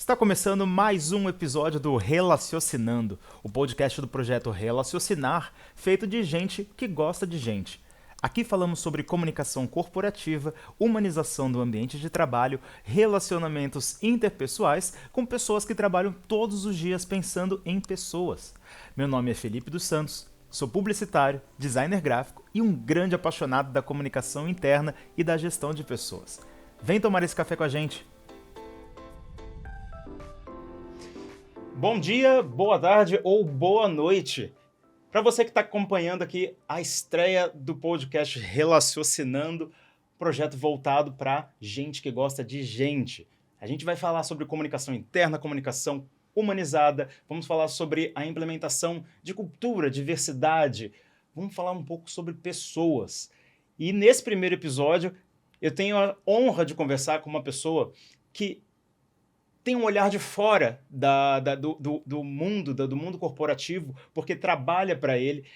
Está começando mais um episódio do Relaciocinando, o podcast do projeto Relaciocinar, feito de gente que gosta de gente. Aqui falamos sobre comunicação corporativa, humanização do ambiente de trabalho, relacionamentos interpessoais com pessoas que trabalham todos os dias pensando em pessoas. Meu nome é Felipe dos Santos, sou publicitário, designer gráfico e um grande apaixonado da comunicação interna e da gestão de pessoas. Vem tomar esse café com a gente! Bom dia, boa tarde ou boa noite. Para você que está acompanhando aqui a estreia do podcast Relaciocinando, projeto voltado para gente que gosta de gente. A gente vai falar sobre comunicação interna, comunicação humanizada, vamos falar sobre a implementação de cultura, diversidade, vamos falar um pouco sobre pessoas. E nesse primeiro episódio, eu tenho a honra de conversar com uma pessoa que tem um olhar de fora do mundo corporativo, porque trabalha para ele,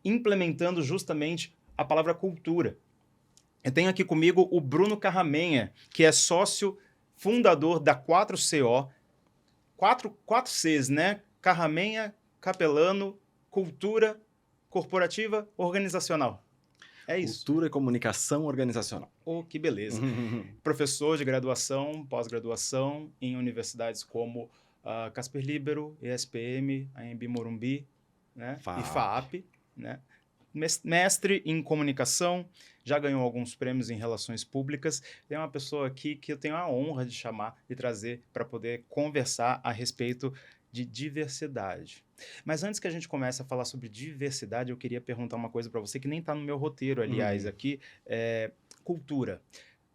implementando justamente a palavra cultura. Eu tenho aqui comigo o Bruno Carramenha, que é sócio fundador da 4CO, 4 Cs, né? Carramenha, Capelano, Cultura Corporativa Organizacional. É isso. Cultura e comunicação organizacional. Oh, que beleza. Professor de graduação, pós-graduação em universidades como Casper Libero, ESPM, AMB Morumbi, né? FAAP. E FAAP. Né? Mestre em comunicação, já ganhou alguns prêmios em relações públicas. É uma pessoa aqui que eu tenho a honra de chamar e trazer para poder conversar a respeito de diversidade. Mas antes que a gente comece a falar sobre diversidade, eu queria perguntar uma coisa para você que nem está no meu roteiro, aliás, aqui. Cultura.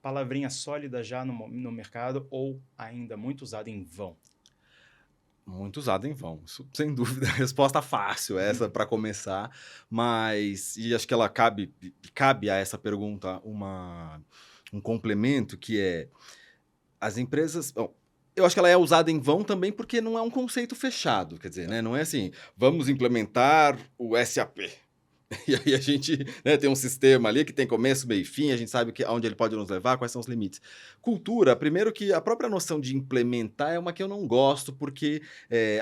Palavrinha sólida já no mercado ou ainda muito usada em vão? Muito usado em vão, isso, sem dúvida. Resposta fácil essa para começar, mas e acho que ela cabe a essa pergunta um complemento que é as empresas... Bom, eu acho que ela é usada em vão também porque não é um conceito fechado, quer dizer, né? Não é assim, vamos implementar o SAP. E aí a gente, né, tem um sistema ali que tem começo, meio e fim, a gente sabe aonde ele pode nos levar, quais são os limites. Cultura, primeiro que a própria noção de implementar é uma que eu não gosto, porque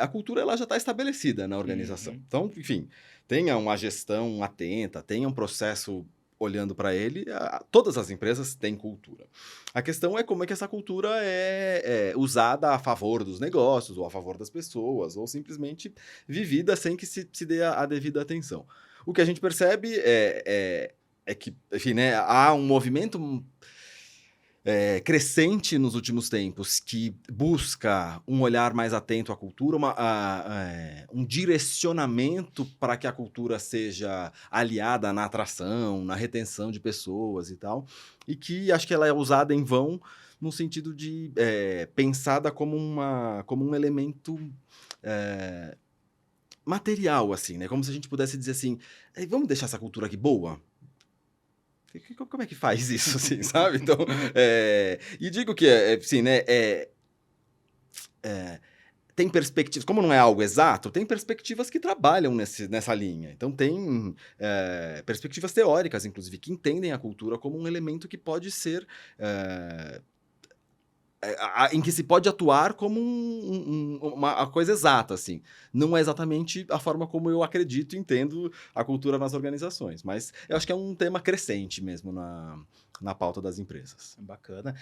a cultura ela já está estabelecida na organização. Então, enfim, tenha uma gestão atenta, tenha um processo olhando para ele, todas as empresas têm cultura. A questão é como é que essa cultura é usada a favor dos negócios, ou a favor das pessoas, ou simplesmente vivida sem que se dê a devida atenção. O que a gente percebe é que, enfim, né, há um movimento crescente nos últimos tempos que busca um olhar mais atento à cultura, um direcionamento para que a cultura seja aliada na atração, na retenção de pessoas e tal, e que acho que ela é usada em vão no sentido de pensada como um elemento... material, assim, né? Como se a gente pudesse dizer assim, vamos deixar essa cultura aqui boa? Como é que faz isso, assim, sabe? Então, e digo que, assim, né, tem perspectivas, como não é algo exato, tem perspectivas que trabalham nessa linha. Então, tem perspectivas teóricas, inclusive, que entendem a cultura como um elemento que pode ser... em que se pode atuar como uma coisa exata, assim. Não é exatamente a forma como eu acredito e entendo a cultura nas organizações, mas eu acho que é um tema crescente mesmo na pauta das empresas. Bacana.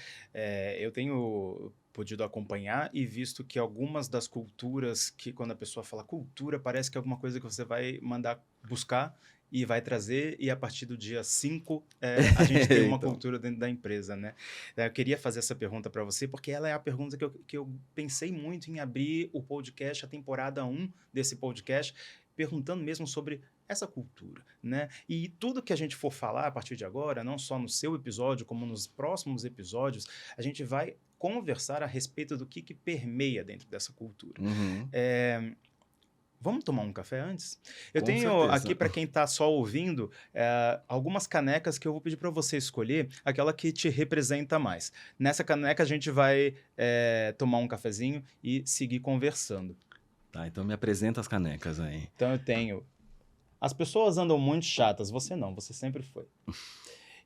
Eu tenho podido acompanhar e visto que algumas das culturas, que quando a pessoa fala cultura, parece que é alguma coisa que você vai mandar buscar e vai trazer, e a partir do dia 5, a gente tem uma Então. cultura dentro da empresa, né? Eu queria fazer essa pergunta para você, porque ela é a pergunta que eu pensei muito em abrir o podcast, a temporada 1 desse podcast, perguntando mesmo sobre essa cultura, né? E tudo que a gente for falar a partir de agora, não só no seu episódio, como nos próximos episódios, a gente vai conversar a respeito do que permeia dentro dessa cultura. Vamos tomar um café antes? Eu Com tenho certeza. aqui, para quem está só ouvindo, algumas canecas que eu vou pedir para você escolher, aquela que te representa mais. Nessa caneca a gente vai tomar um cafezinho e seguir conversando. Tá, então me apresenta as canecas aí. Então eu tenho... As pessoas andam muito chatas, você não, você sempre foi.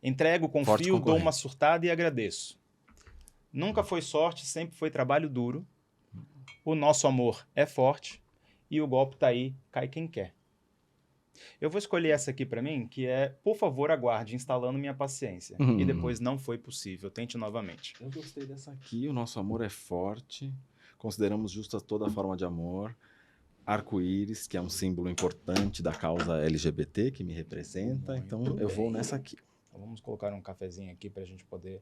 Entrego, Forte confio, dou concorrente. uma surtada e agradeço. Nunca foi sorte, sempre foi trabalho duro. o nosso amor é forte e o golpe tá aí, cai quem quer. Eu vou escolher essa aqui para mim, que é, por favor, aguarde, instalando minha paciência. E depois não foi possível, tente novamente. Eu gostei dessa aqui, o nosso amor é forte, consideramos justa toda forma de amor, arco-íris, que é um símbolo importante da causa LGBT, que me representa, Muito então eu vou bem. nessa aqui. Então vamos colocar um cafezinho aqui para a gente poder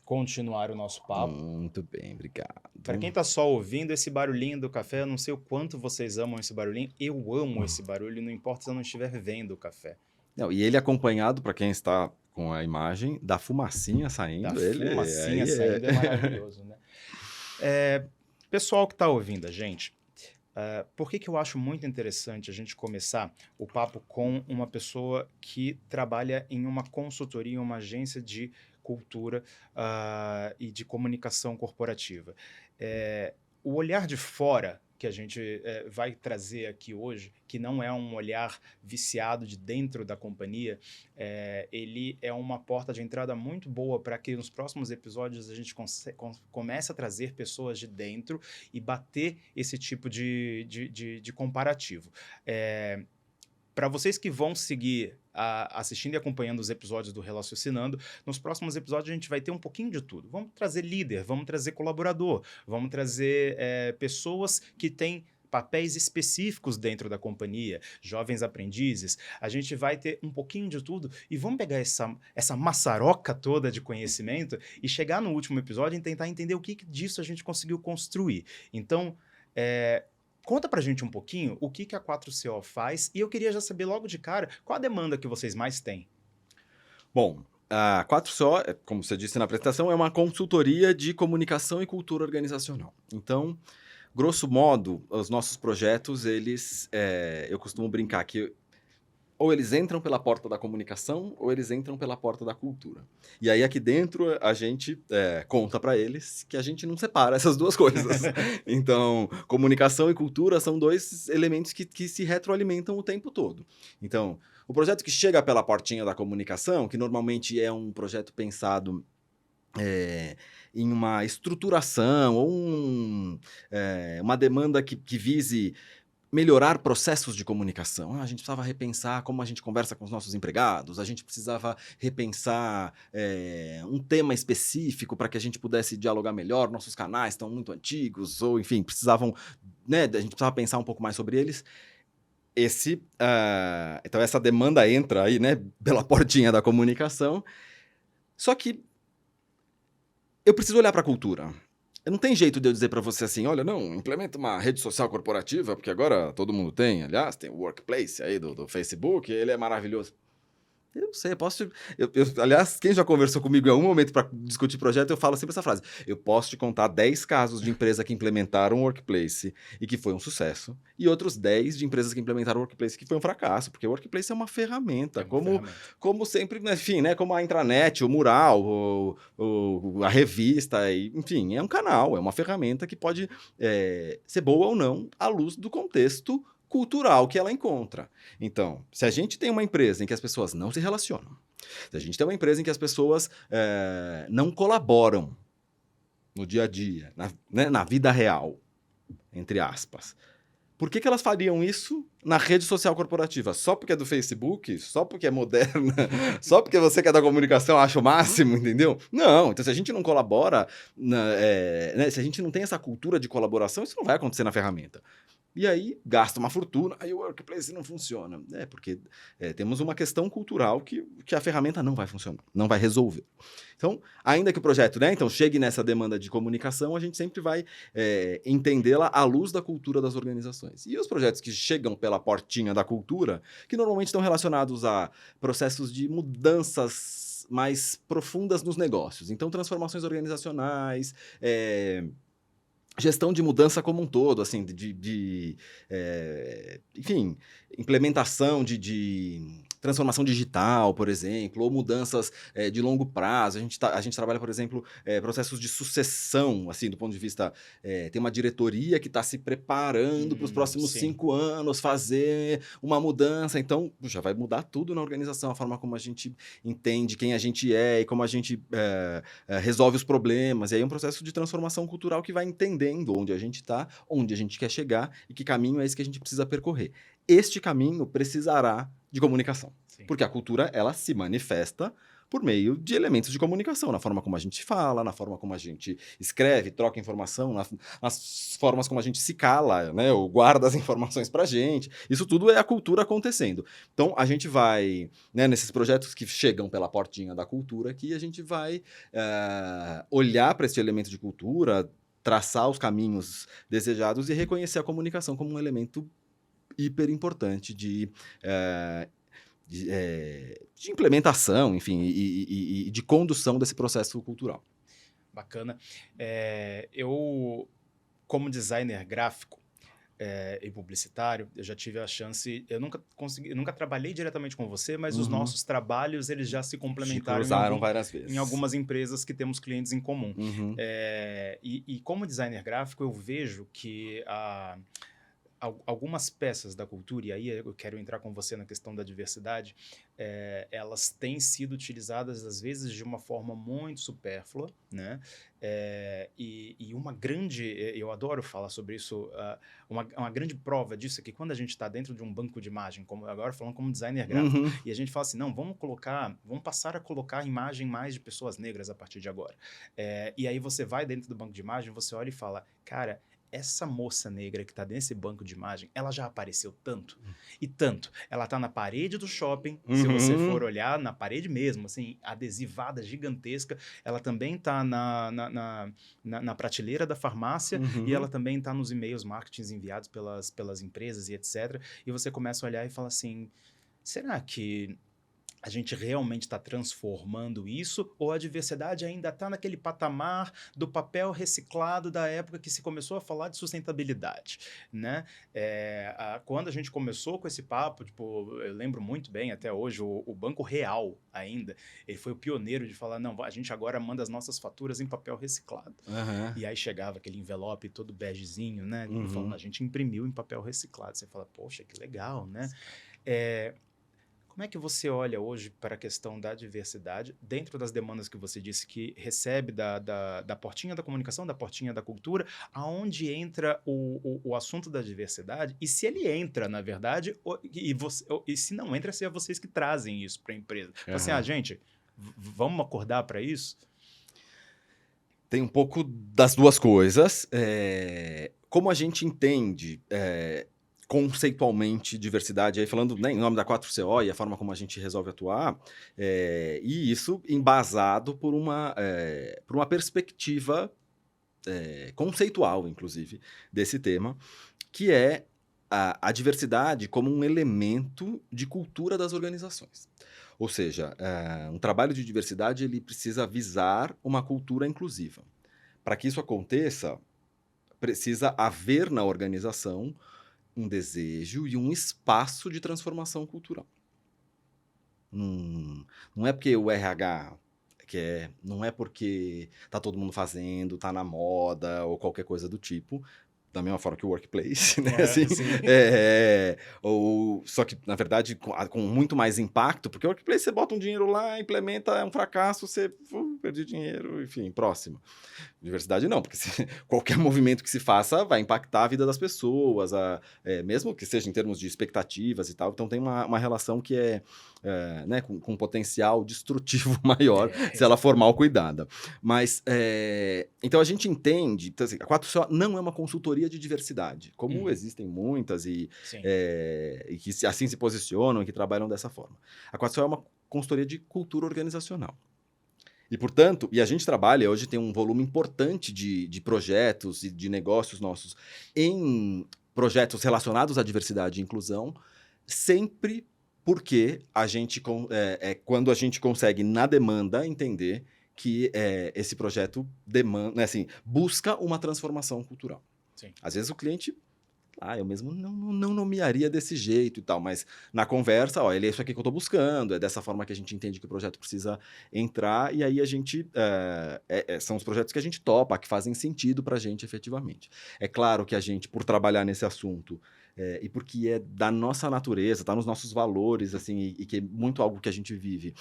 continuar o nosso papo. Muito bem, obrigado. Para quem tá só ouvindo esse barulhinho do café, eu não sei o quanto vocês amam esse barulhinho. Eu amo esse barulho, não importa se eu não estiver vendo o café. Não, e ele acompanhado, para quem está com a imagem, da fumacinha saindo. Da fumacinha saindo é maravilhoso, né? Pessoal que tá ouvindo a gente, por que eu acho muito interessante a gente começar o papo com uma pessoa que trabalha em uma consultoria, uma agência de cultura e de comunicação corporativa? O olhar de fora que a gente vai trazer aqui hoje, que não é um olhar viciado de dentro da companhia, ele é uma porta de entrada muito boa para que nos próximos episódios a gente comece a trazer pessoas de dentro e bater esse tipo de comparativo. Para vocês que vão seguir assistindo e acompanhando os episódios do Relaciocinando, nos próximos episódios a gente vai ter um pouquinho de tudo. Vamos trazer líder, vamos trazer colaborador, vamos trazer pessoas que têm papéis específicos dentro da companhia, jovens aprendizes. A gente vai ter um pouquinho de tudo e vamos pegar essa maçaroca toda de conhecimento e chegar no último episódio e tentar entender o que disso a gente conseguiu construir. Então, conta pra gente um pouquinho o que a 4CO faz e eu queria já saber logo de cara qual a demanda que vocês mais têm. Bom, a 4CO, como você disse na apresentação, é uma consultoria de comunicação e cultura organizacional. Então, grosso modo, os nossos projetos, eu costumo brincar que ou eles entram pela porta da comunicação ou eles entram pela porta da cultura. E aí aqui dentro a gente conta para eles que a gente não separa essas duas coisas. Então, comunicação e cultura são dois elementos que se retroalimentam o tempo todo. Então, o projeto que chega pela portinha da comunicação, que normalmente é um projeto pensado em uma estruturação ou uma demanda que vise melhorar processos de comunicação. A gente precisava repensar como a gente conversa com os nossos empregados, a gente precisava repensar um tema específico para que a gente pudesse dialogar melhor, nossos canais estão muito antigos, ou enfim, precisavam, né, a gente precisava pensar um pouco mais sobre eles. Então essa demanda entra aí, né, pela portinha da comunicação, só que eu preciso olhar para a cultura. Não tem jeito de eu dizer para você assim, olha, não, implementa uma rede social corporativa, porque agora todo mundo tem, aliás, tem o Workplace aí do Facebook, ele é maravilhoso. Eu não sei, aliás, quem já conversou comigo em algum momento para discutir projeto, eu falo sempre essa frase. Eu posso te contar 10 casos de empresa que implementaram o Workplace e que foi um sucesso, e outros 10 de empresas que implementaram o Workplace que foi um fracasso, porque o Workplace é uma ferramenta, como sempre, enfim, né, como a intranet, o mural, a revista, enfim, é um canal, é uma ferramenta que pode ser boa ou não à luz do contexto cultural que ela encontra. Então, se a gente tem uma empresa em que as pessoas não se relacionam, se a gente tem uma empresa em que as pessoas não colaboram no dia a dia, na vida real, entre aspas, por que elas fariam isso na rede social corporativa? Só porque é do Facebook? Só porque é moderna? Só porque você que é da comunicação acha o máximo, entendeu? Não, então se a gente não colabora, se a gente não tem essa cultura de colaboração, isso não vai acontecer na ferramenta. E aí, gasta uma fortuna, aí o Workplace não funciona. Porque temos uma questão cultural que a ferramenta não vai funcionar, não vai resolver. Então, ainda que o projeto então, chegue nessa demanda de comunicação, a gente sempre vai entendê-la à luz da cultura das organizações. E os projetos que chegam pela portinha da cultura, que normalmente estão relacionados a processos de mudanças mais profundas nos negócios. Então, transformações organizacionais, gestão de mudança como um todo, assim, enfim, implementação de transformação digital, por exemplo, ou mudanças de longo prazo. A gente trabalha, por exemplo, processos de sucessão, assim, do ponto de vista... tem uma diretoria que está se preparando para os próximos sim. 5 anos fazer uma mudança. Então, já vai mudar tudo na organização, a forma como a gente entende quem a gente é e como a gente resolve os problemas. E aí é um processo de transformação cultural que vai entendendo onde a gente está, onde a gente quer chegar e que caminho é esse que a gente precisa percorrer. Este caminho precisará de comunicação. Sim. Porque a cultura, ela se manifesta por meio de elementos de comunicação, na forma como a gente fala, na forma como a gente escreve, troca informação, nas formas como a gente se cala, né, ou guarda as informações pra gente. Isso tudo é a cultura acontecendo. Então, a gente vai, né, nesses projetos que chegam pela portinha da cultura, que a gente vai olhar para esse elemento de cultura, traçar os caminhos desejados e reconhecer a comunicação como um elemento hiper importante de implementação, enfim, e de condução desse processo cultural. Bacana. Eu, como designer gráfico e publicitário, eu já tive a chance... Eu nunca trabalhei diretamente com você, mas os nossos trabalhos, eles já se complementaram Cruzaram várias vezes. em algumas empresas que temos clientes em comum. Uhum. E como designer gráfico, eu vejo que algumas peças da cultura, e aí eu quero entrar com você na questão da diversidade, elas têm sido utilizadas, às vezes, de uma forma muito supérflua, né? E uma grande... Eu adoro falar sobre isso. Uma grande prova disso é que quando a gente está dentro de um banco de imagem, como agora falando como designer gráfico, e a gente fala assim, não, vamos passar a colocar imagem mais de pessoas negras a partir de agora. E aí você vai dentro do banco de imagem, você olha e fala, cara, essa moça negra que está nesse banco de imagem, ela já apareceu tanto, e tanto. Ela está na parede do shopping, se você for olhar, na parede mesmo, assim, adesivada, gigantesca. Ela também está na prateleira da farmácia, e ela também está nos e-mails marketing enviados pelas empresas e etc. E você começa a olhar e fala assim, será que a gente realmente está transformando isso, ou a diversidade ainda está naquele patamar do papel reciclado da época que se começou a falar de sustentabilidade, né? Quando a gente começou com esse papo, tipo, eu lembro muito bem até hoje, o Banco Real ainda, ele foi o pioneiro de falar, não, a gente agora manda as nossas faturas em papel reciclado. E aí chegava aquele envelope todo begezinho, né? Falando, a gente imprimiu em papel reciclado. Você fala, poxa, que legal, né? Como é que você olha hoje para a questão da diversidade, dentro das demandas que você disse que recebe da portinha da comunicação, da portinha da cultura, aonde entra o assunto da diversidade, e se ele entra, na verdade, e se não entra, se é vocês que trazem isso para a empresa? Assim, gente, vamos acordar para isso? Tem um pouco das duas coisas. Como a gente entende... conceitualmente diversidade, aí falando, né, em nome da 4CO e a forma como a gente resolve atuar, e isso embasado por uma perspectiva conceitual, inclusive, desse tema, que é a diversidade como um elemento de cultura das organizações. Ou seja, um trabalho de diversidade ele precisa visar uma cultura inclusiva. Para que isso aconteça, precisa haver na organização um desejo e um espaço de transformação cultural. Não é porque o RH quer, não é porque tá todo mundo fazendo, tá na moda ou qualquer coisa do tipo, da mesma forma que o workplace, né? Só que, na verdade, com muito mais impacto, porque o workplace você bota um dinheiro lá, implementa, é um fracasso, você perdi dinheiro, enfim, próximo. Diversidade não, porque qualquer movimento que se faça vai impactar a vida das pessoas, mesmo que seja em termos de expectativas e tal. Então tem uma relação que né, com um potencial destrutivo maior se ela for mal cuidada. Mas, então a gente entende, então, assim, a 4CO não é uma consultoria de diversidade, como existem muitas e que assim se posicionam e que trabalham dessa forma. A 4CO é uma consultoria de cultura organizacional. E, portanto, a gente trabalha, hoje tem um volume importante de projetos e de negócios nossos em projetos relacionados à diversidade e inclusão, sempre porque quando a gente consegue, na demanda, entender que esse projeto demanda, assim, busca uma transformação cultural. Sim. Às vezes o cliente Eu mesmo não nomearia desse jeito e tal, mas na conversa, ó, ele é isso aqui que eu estou buscando, é dessa forma que a gente entende que o projeto precisa entrar, e aí a gente, são os projetos que a gente topa, que fazem sentido para a gente efetivamente. É claro que a gente, por trabalhar nesse assunto, e porque é da nossa natureza, está nos nossos valores, assim, e que é muito algo que a gente vive,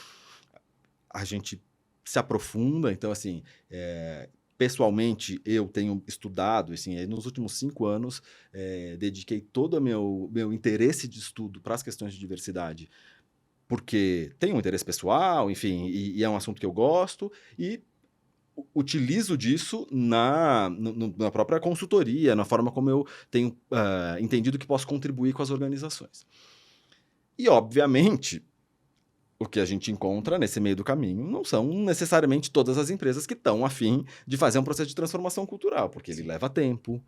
a gente se aprofunda, então, assim, pessoalmente, eu tenho estudado, assim, nos últimos 5 anos, dediquei todo o meu interesse de estudo para as questões de diversidade, porque tenho um interesse pessoal, enfim, e é um assunto que eu gosto, e utilizo disso na própria consultoria, na forma como eu tenho entendido que posso contribuir com as organizações. E, obviamente, o que a gente encontra nesse meio do caminho não são necessariamente todas as empresas que estão a fim de fazer um processo de transformação cultural, porque ele leva tempo,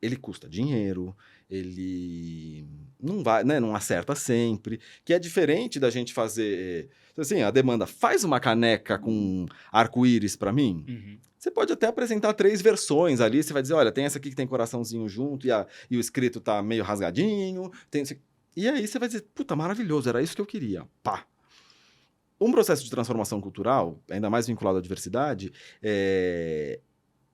ele custa dinheiro, ele não vai, né, não acerta sempre, que é diferente da gente fazer, assim, a demanda, faz uma caneca com arco-íris para mim. Uhum. Você pode até apresentar 3 versões ali, você vai dizer, olha, tem essa aqui que tem coraçãozinho junto e o escrito tá meio rasgadinho, e aí você vai dizer, puta, maravilhoso, era isso que eu queria, pá. Um processo de transformação cultural, ainda mais vinculado à diversidade,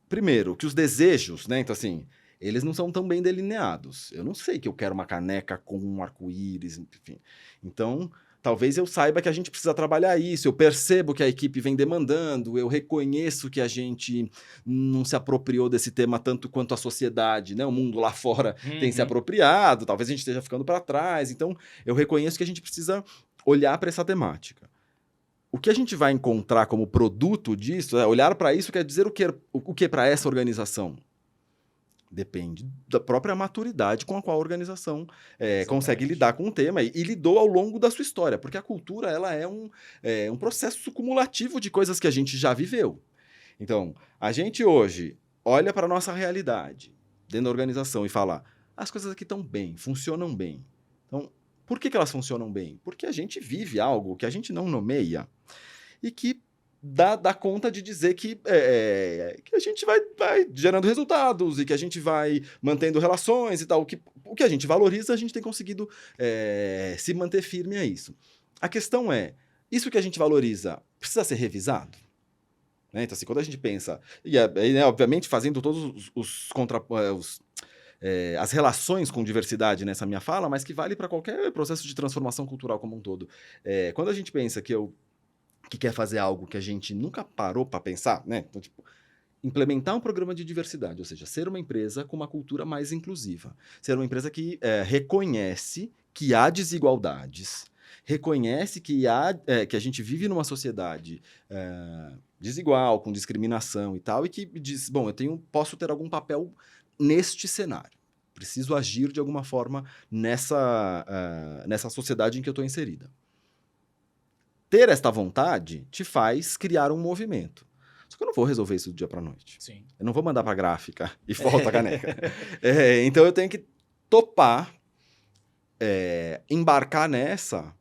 primeiro, que os desejos, né? Então, assim, eles não são tão bem delineados. Eu não sei que eu quero uma caneca com um arco-íris, enfim. Então, talvez eu saiba que a gente precisa trabalhar isso, eu percebo que a equipe vem demandando, eu reconheço que a gente não se apropriou desse tema tanto quanto a sociedade, né? O mundo lá fora tem se apropriado, talvez a gente esteja ficando para trás. Então, eu reconheço que a gente precisa olhar para essa temática. O que a gente vai encontrar como produto disso, olhar para isso quer dizer o que para essa organização? Depende da própria maturidade com a qual a organização consegue lidar com o tema e lidou ao longo da sua história, porque a cultura ela é um processo cumulativo de coisas que a gente já viveu. Então, a gente hoje olha para a nossa realidade dentro da organização e fala, as coisas aqui estão bem, funcionam bem. Então, por que elas funcionam bem? Porque a gente vive algo que a gente não nomeia e que dá conta de dizer que a gente vai gerando resultados e que a gente vai mantendo relações e tal. O que a gente valoriza, a gente tem conseguido se manter firme a isso. A questão é, isso que a gente valoriza precisa ser revisado? Né? Então, assim, quando a gente pensa, né, obviamente fazendo todos as relações com diversidade nessa minha fala, mas que vale para qualquer processo de transformação cultural como um todo. Quando a gente pensa que quer fazer algo que a gente nunca parou para pensar, né? Então, tipo, implementar um programa de diversidade, ou seja, ser uma empresa com uma cultura mais inclusiva, ser uma empresa que reconhece que há desigualdades, reconhece que que a gente vive numa sociedade desigual, com discriminação e tal, e que diz, bom, posso ter algum papel neste cenário. Preciso agir de alguma forma nessa sociedade em que eu estou inserida. Ter esta vontade te faz criar um movimento. Só que eu não vou resolver isso do dia para a noite. Sim. Eu não vou mandar para a gráfica e volta a caneca. Então eu tenho que topar, embarcar nessa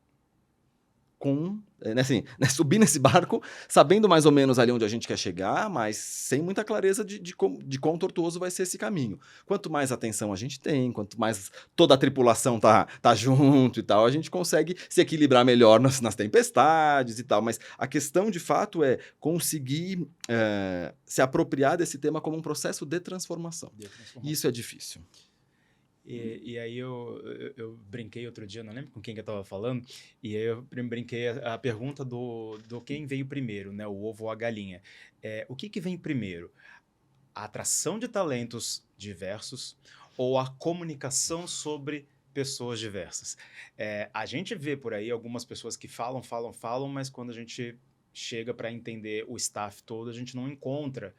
com... assim, né, subir nesse barco, sabendo mais ou menos ali onde a gente quer chegar, mas sem muita clareza de quão tortuoso vai ser esse caminho. Quanto mais atenção a gente tem, quanto mais toda a tripulação tá junto e tal, a gente consegue se equilibrar melhor nas tempestades e tal. Mas a questão, de fato, é conseguir se apropriar desse tema como um processo de transformação. Isso é difícil. E aí eu brinquei outro dia, não lembro com quem que eu estava falando, e aí eu brinquei a pergunta do quem veio primeiro, né? O ovo ou a galinha. O que vem primeiro? A atração de talentos diversos ou a comunicação sobre pessoas diversas? A gente vê por aí algumas pessoas que falam, mas quando a gente chega para entender o staff todo, a gente não encontra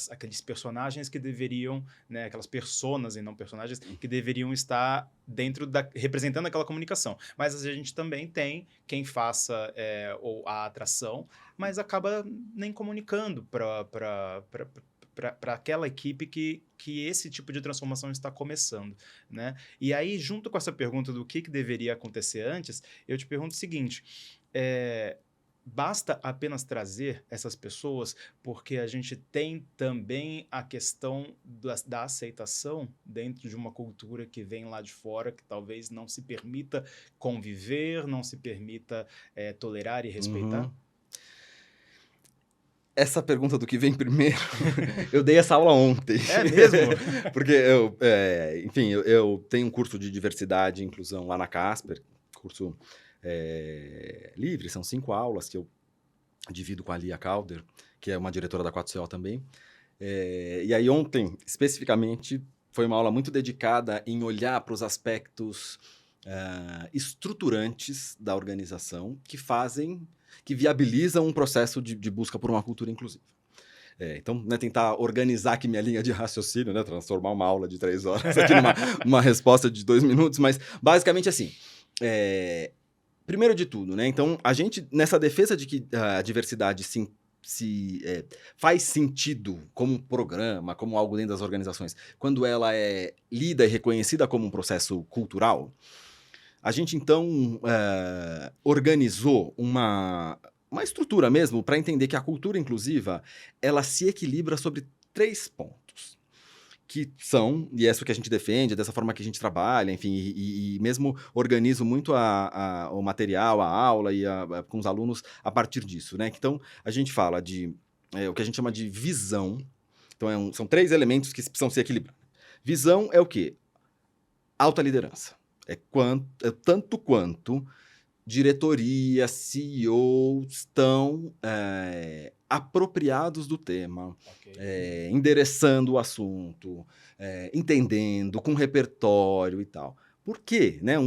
aqueles personagens que deveriam, né, aquelas personas e não personagens que deveriam estar representando aquela comunicação. Mas a gente também tem quem faça ou a atração, mas acaba nem comunicando para aquela equipe que esse tipo de transformação está começando, né? E aí, junto com essa pergunta do que deveria acontecer antes, eu te pergunto o seguinte, basta apenas trazer essas pessoas, porque a gente tem também a questão da aceitação dentro de uma cultura que vem lá de fora, que talvez não se permita conviver, não se permita tolerar e respeitar? Uhum. Essa pergunta do que vem primeiro, eu dei essa aula ontem. É mesmo? Porque enfim, eu tenho um curso de diversidade e inclusão lá na Casper, curso livre, são 5 aulas que eu divido com a Lia Calder, que é uma diretora da 4CO também. E aí ontem, especificamente, foi uma aula muito dedicada em olhar para os aspectos estruturantes da organização que viabilizam um processo de busca por uma cultura inclusiva. Então, né, tentar organizar aqui minha linha de raciocínio, né, transformar uma aula de 3 horas aqui numa resposta de 2 minutos, mas basicamente assim, primeiro de tudo, né, então a gente, nessa defesa de que a diversidade faz sentido como um programa, como algo dentro das organizações, quando ela é lida e reconhecida como um processo cultural, a gente então organizou uma estrutura mesmo para entender que a cultura inclusiva ela se equilibra sobre 3 pontos, que são, e é isso que a gente defende, é dessa forma que a gente trabalha, enfim, e mesmo organizo muito o material, a aula com os alunos a partir disso, né? Então, a gente fala de o que a gente chama de visão. Então, são 3 elementos que precisam se equilibrar. Visão é o quê? Alta liderança. É tanto quanto diretoria, CEO estão apropriados do tema, Ok. endereçando o assunto, entendendo, com repertório e tal. Por quê? Né?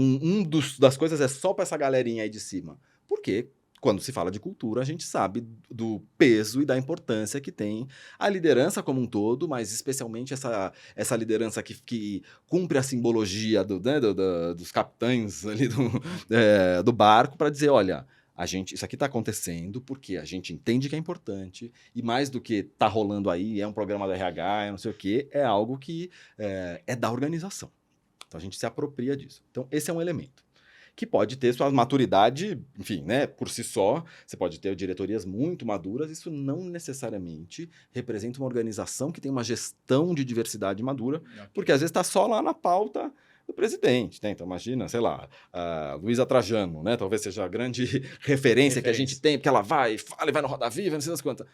Das coisas é só para essa galerinha aí de cima. Porque quando se fala de cultura, a gente sabe do peso e da importância que tem a liderança como um todo, mas especialmente essa liderança que cumpre a simbologia dos capitães ali do barco para dizer, olha, isso aqui está acontecendo porque a gente entende que é importante e mais do que está rolando aí, é um programa do RH, é não sei o quê, é algo que é da organização. Então a gente se apropria disso. Então esse é um elemento que pode ter sua maturidade, enfim, né, por si só, você pode ter diretorias muito maduras, isso não necessariamente representa uma organização que tem uma gestão de diversidade madura, porque às vezes está só lá na pauta do presidente, né? Então imagina, sei lá, a Luísa Trajano, né? Talvez seja a grande referência que a gente tem, porque ela vai no Roda Viva, não sei das quantas.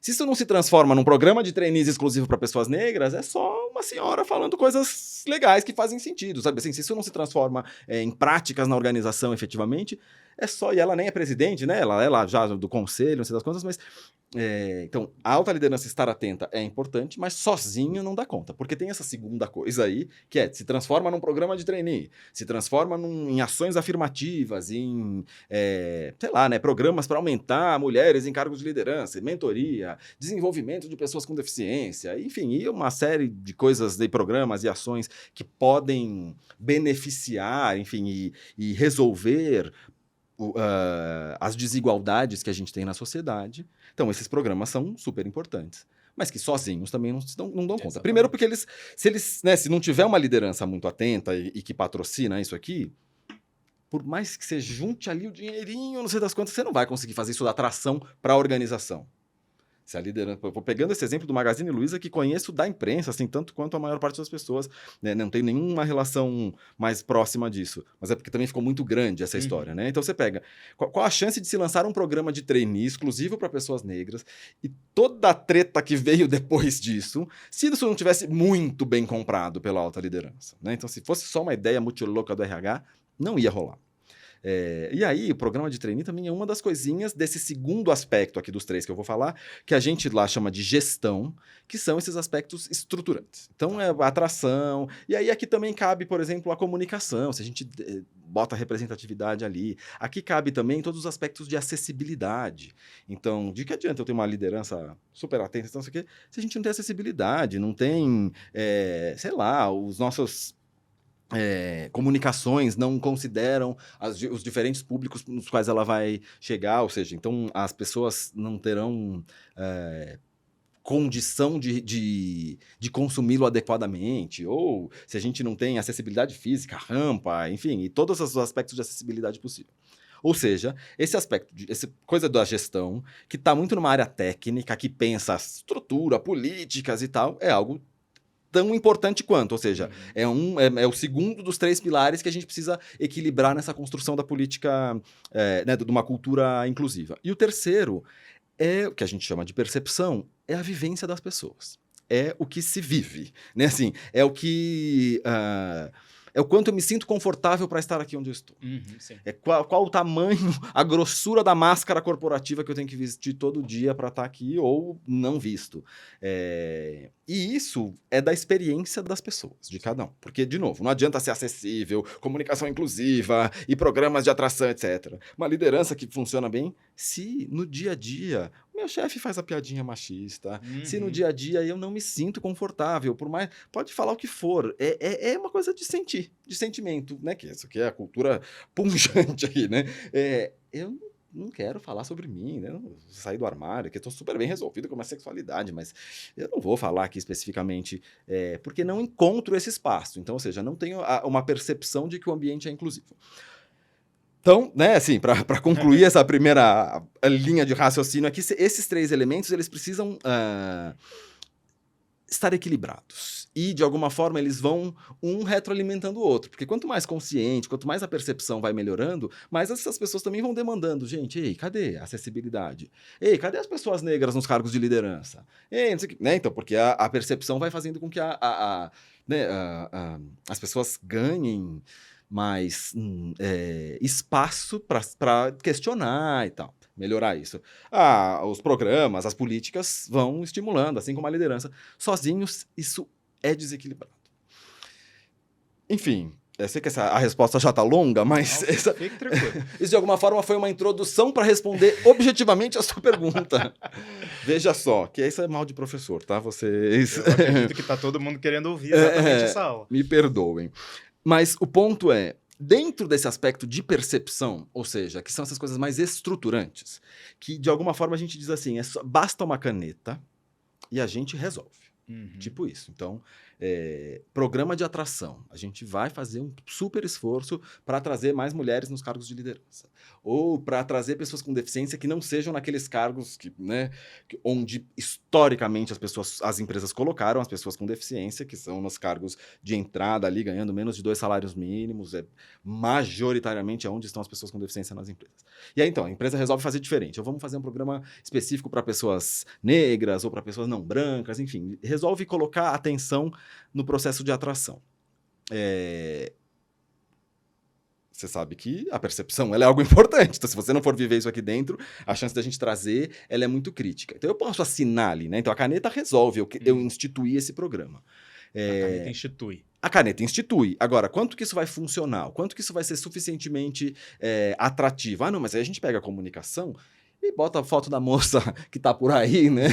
Se isso não se transforma num programa de trainees exclusivo para pessoas negras, é só uma senhora falando coisas legais que fazem sentido, sabe? Assim, se isso não se transforma em práticas na organização efetivamente, é só... E ela nem é presidente, né? Ela já do conselho, não sei das quantas, mas... então, a alta liderança estar atenta é importante, mas sozinho não dá conta, porque tem essa segunda coisa aí, que se transforma num programa de trainee, se transforma em ações afirmativas, em, sei lá, né, programas para aumentar mulheres em cargos de liderança, mentoria, desenvolvimento de pessoas com deficiência, enfim, e uma série de coisas, de programas e ações que podem beneficiar, enfim, e resolver as desigualdades que a gente tem na sociedade. Então, esses programas são super importantes, mas que sozinhos também não dão conta. Primeiro porque se não tiver uma liderança muito atenta e que patrocina isso aqui, por mais que você junte ali o dinheirinho, não sei das quantas, você não vai conseguir fazer isso da atração para a organização. Se a liderança... Eu vou pegando esse exemplo do Magazine Luiza, que conheço da imprensa, assim, tanto quanto a maior parte das pessoas, né? Não tem nenhuma relação mais próxima disso. Mas é porque também ficou muito grande essa história, né? Então você pega... Qual a chance de se lançar um programa de trainee exclusivo para pessoas negras e toda a treta que veio depois disso, se isso não tivesse muito bem comprado pela alta liderança, né? Então, se fosse só uma ideia muito louca do RH, não ia rolar. E aí, o programa de trainee também é uma das coisinhas desse segundo aspecto aqui dos 3 que eu vou falar, que a gente lá chama de gestão, que são esses aspectos estruturantes. Então, é a atração, e aí aqui também cabe, por exemplo, a comunicação, se a gente bota a representatividade ali. Aqui cabe também todos os aspectos de acessibilidade. Então, de que adianta eu ter uma liderança super atenta, então, se a gente não tem acessibilidade, não tem, sei lá, os nossos... comunicações não consideram os diferentes públicos nos quais ela vai chegar, ou seja, então as pessoas não terão condição de consumi-lo adequadamente, ou se a gente não tem acessibilidade física, rampa, enfim, e todos os aspectos de acessibilidade possível. Ou seja, esse aspecto, essa coisa da gestão, que está muito numa área técnica, que pensa estrutura, políticas e tal, é algo tão importante quanto. Ou seja, é o segundo dos 3 pilares que a gente precisa equilibrar nessa construção da política, né, de uma cultura inclusiva. E o terceiro é o que a gente chama de percepção, é a vivência das pessoas. É o que se vive, né? Assim, é o que... é o quanto eu me sinto confortável para estar aqui onde eu estou. Sim. É qual o tamanho, a grossura da máscara corporativa que eu tenho que vestir todo dia para estar aqui ou não visto. E isso é da experiência das pessoas, de cada um. Porque, de novo, não adianta ser acessível, comunicação inclusiva e programas de atração, etc. Uma liderança que funciona bem se no dia a dia meu chefe faz a piadinha machista, se no dia a dia eu não me sinto confortável, por mais... Pode falar o que for, é uma coisa de sentir, de sentimento, né? Que isso aqui é a cultura punjante aqui, né? Eu não quero falar sobre mim, né? Não sair do armário, que eu estou super bem resolvido com a minha sexualidade, mas eu não vou falar aqui especificamente, porque não encontro esse espaço. Então, ou seja, não tenho uma percepção de que o ambiente é inclusivo. Então, né, assim, para concluir essa primeira linha de raciocínio aqui, esses 3 elementos, eles precisam estar equilibrados. E, de alguma forma, eles vão um retroalimentando o outro. Porque quanto mais consciente, quanto mais a percepção vai melhorando, mais essas pessoas também vão demandando. Gente, ei, cadê a acessibilidade? Ei, cadê as pessoas negras nos cargos de liderança? Ei, não sei o que. Né? Então, porque a percepção vai fazendo com que as pessoas ganhem mais espaço para questionar e tal, melhorar isso. Os programas, as políticas vão estimulando, assim como a liderança. Sozinhos, isso é desequilibrado. Enfim, eu sei que a resposta já está longa, mas fique tranquilo. Isso de alguma forma foi uma introdução para responder objetivamente a sua pergunta. Veja só, que isso é mal de professor, tá? Vocês... Eu acredito que está todo mundo querendo ouvir exatamente essa aula. Me perdoem. Mas o ponto é, dentro desse aspecto de percepção, ou seja, que são essas coisas mais estruturantes, que de alguma forma a gente diz assim, basta uma caneta e a gente resolve. Tipo isso. Então, programa de atração. A gente vai fazer um super esforço para trazer mais mulheres nos cargos de liderança. Ou para trazer pessoas com deficiência que não sejam naqueles cargos onde historicamente as empresas colocaram as pessoas com deficiência, que são nos cargos de entrada ali, ganhando menos de 2 salários mínimos. Majoritariamente é onde estão as pessoas com deficiência nas empresas. E aí, então, a empresa resolve fazer diferente. Vamos fazer um programa específico para pessoas negras ou para pessoas não brancas, enfim. Resolve colocar atenção no processo de atração. Você sabe que a percepção ela é algo importante. Então, se você não for viver isso aqui dentro, a chance da gente trazer ela é muito crítica. Então, eu posso assinar ali, né? Então, a caneta resolve eu instituir esse programa. A caneta institui. A caneta institui. Agora, quanto que isso vai funcionar? Quanto que isso vai ser suficientemente atrativo? Ah, não, mas aí a gente pega a comunicação e bota a foto da moça que tá por aí, né?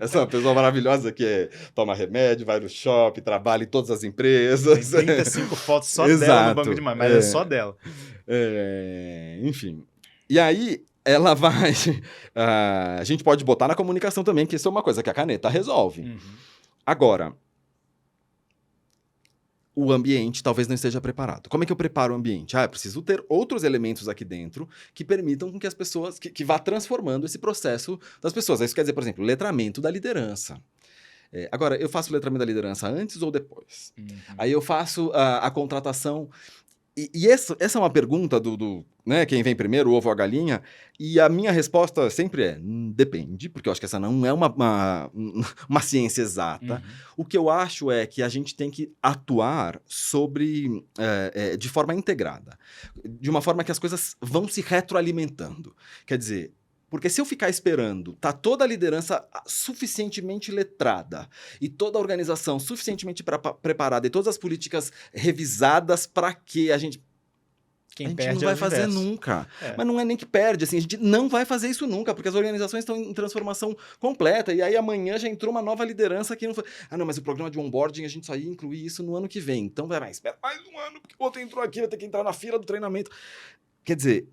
Essa pessoa maravilhosa que toma remédio, vai no shopping, trabalha em todas as empresas. Tem 35 fotos só dela no banco de imagens, mas é só dela. Enfim. E aí, ela vai... a gente pode botar na comunicação também, que isso é uma coisa que a caneta resolve. Agora... o ambiente talvez não esteja preparado. Como é que eu preparo o ambiente? Eu preciso ter outros elementos aqui dentro que permitam com que as pessoas... que vá transformando esse processo das pessoas. Isso quer dizer, por exemplo, letramento da liderança. Agora, eu faço o letramento da liderança antes ou depois? Aí eu faço a contratação... E essa é uma pergunta né, quem vem primeiro, o ovo ou a galinha, e a minha resposta sempre é, depende, porque eu acho que essa não é uma ciência exata. O que eu acho é que a gente tem que atuar de forma integrada, de uma forma que as coisas vão se retroalimentando. Quer dizer, porque se eu ficar esperando, tá toda a liderança suficientemente letrada e toda a organização suficientemente preparada e todas as políticas revisadas para que a gente não vai fazer nunca. Mas não é nem que perde, assim, a gente não vai fazer isso nunca, porque as organizações estão em transformação completa, e aí amanhã já entrou uma nova liderança que não foi... não, mas o programa de onboarding a gente só ia incluir isso no ano que vem. Então espera mais um ano, porque o outro entrou aqui, vai ter que entrar na fila do treinamento. Quer dizer,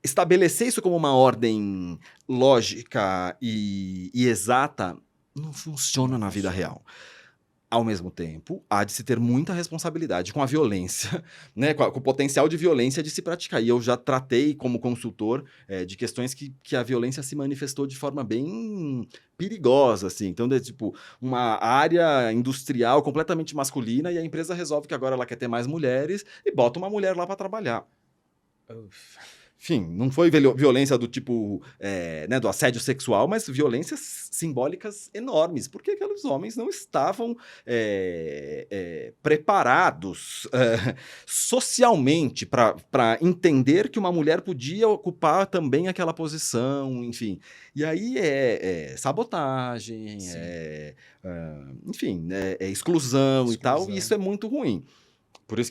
estabelecer isso como uma ordem lógica e exata não funciona na vida real. Ao mesmo tempo, há de se ter muita responsabilidade com a violência, né, com o potencial de violência de se praticar. E eu já tratei como consultor de questões que a violência se manifestou de forma bem perigosa, assim. Então, tipo, uma área industrial completamente masculina e a empresa resolve que agora ela quer ter mais mulheres e bota uma mulher lá para trabalhar. Uf. Enfim, não foi violência do tipo, né, do assédio sexual, mas violências simbólicas enormes, porque aqueles homens não estavam preparados socialmente para entender que uma mulher podia ocupar também aquela posição, enfim. E aí sabotagem, enfim, exclusão e tal, e isso é muito ruim. Por isso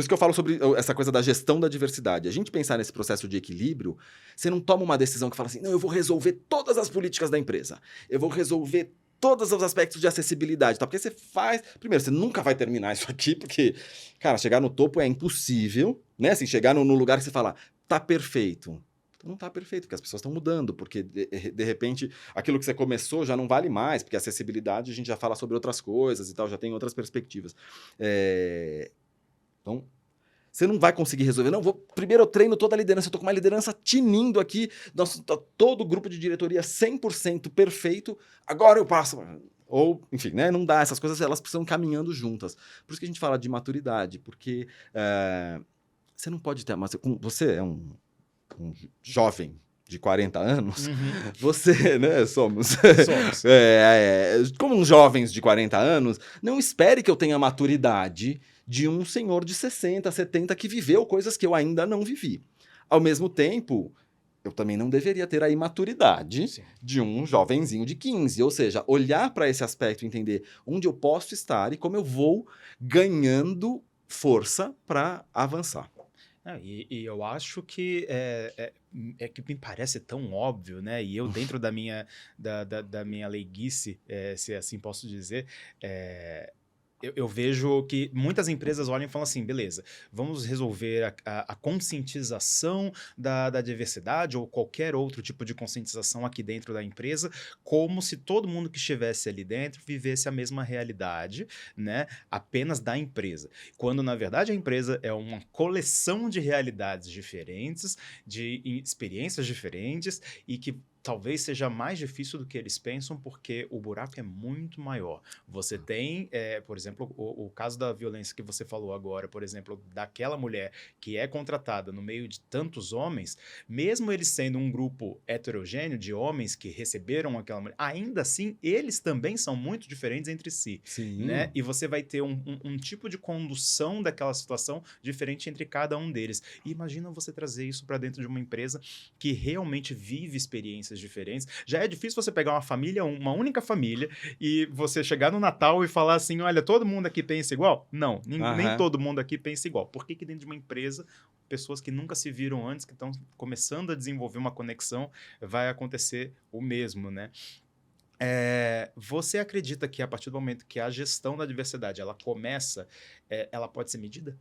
que eu falo sobre essa coisa da gestão da diversidade. A gente pensar nesse processo de equilíbrio, você não toma uma decisão que fala assim, não, eu vou resolver todas as políticas da empresa, eu vou resolver todos os aspectos de acessibilidade, tá? Porque você faz... Primeiro, você nunca vai terminar isso aqui, porque, cara, chegar no topo é impossível, né? Assim, chegar no lugar que você fala, tá perfeito. Então, não tá perfeito, porque as pessoas estão mudando, porque, de repente, aquilo que você começou já não vale mais, porque a acessibilidade a gente já fala sobre outras coisas e tal, já tem outras perspectivas. Então, você não vai conseguir resolver. Não, primeiro eu treino toda a liderança, eu tô com uma liderança tinindo aqui, todo o grupo de diretoria 100% perfeito, agora eu passo... Ou, enfim, né, não dá, essas coisas elas precisam caminhando juntas. Por isso que a gente fala de maturidade, porque você não pode ter... Você é um jovem de 40 anos, você, né, somos. Como jovens de 40 anos, não espere que eu tenha maturidade de um senhor de 60, 70 que viveu coisas que eu ainda não vivi. Ao mesmo tempo, eu também não deveria ter a imaturidade de um jovenzinho de 15. Ou seja, olhar para esse aspecto e entender onde eu posso estar e como eu vou ganhando força para avançar. E eu acho que que me parece tão óbvio, né? E eu, dentro da minha leiguice, se assim posso dizer, eu vejo que muitas empresas olham e falam assim, beleza, vamos resolver a conscientização da diversidade ou qualquer outro tipo de conscientização aqui dentro da empresa, como se todo mundo que estivesse ali dentro vivesse a mesma realidade, né, apenas da empresa. Quando, na verdade, a empresa é uma coleção de realidades diferentes, de experiências diferentes e que talvez seja mais difícil do que eles pensam, porque o buraco é muito maior. Você tem, por exemplo, o caso da violência que você falou agora, por exemplo, daquela mulher que é contratada no meio de tantos homens, mesmo eles sendo um grupo heterogêneo de homens que receberam aquela mulher, ainda assim, eles também são muito diferentes entre si. Sim. Né? E você vai ter um tipo de condução daquela situação diferente entre cada um deles. E imagina você trazer isso para dentro de uma empresa que realmente vive experiências diferentes. Já é difícil você pegar uma família, uma única família, e você chegar no Natal e falar assim, olha, todo mundo aqui pensa igual? Não, nem todo mundo aqui pensa igual. Por que dentro de uma empresa, pessoas que nunca se viram antes, que estão começando a desenvolver uma conexão, vai acontecer o mesmo, né? Você acredita que a partir do momento que a gestão da diversidade ela começa, ela pode ser medida?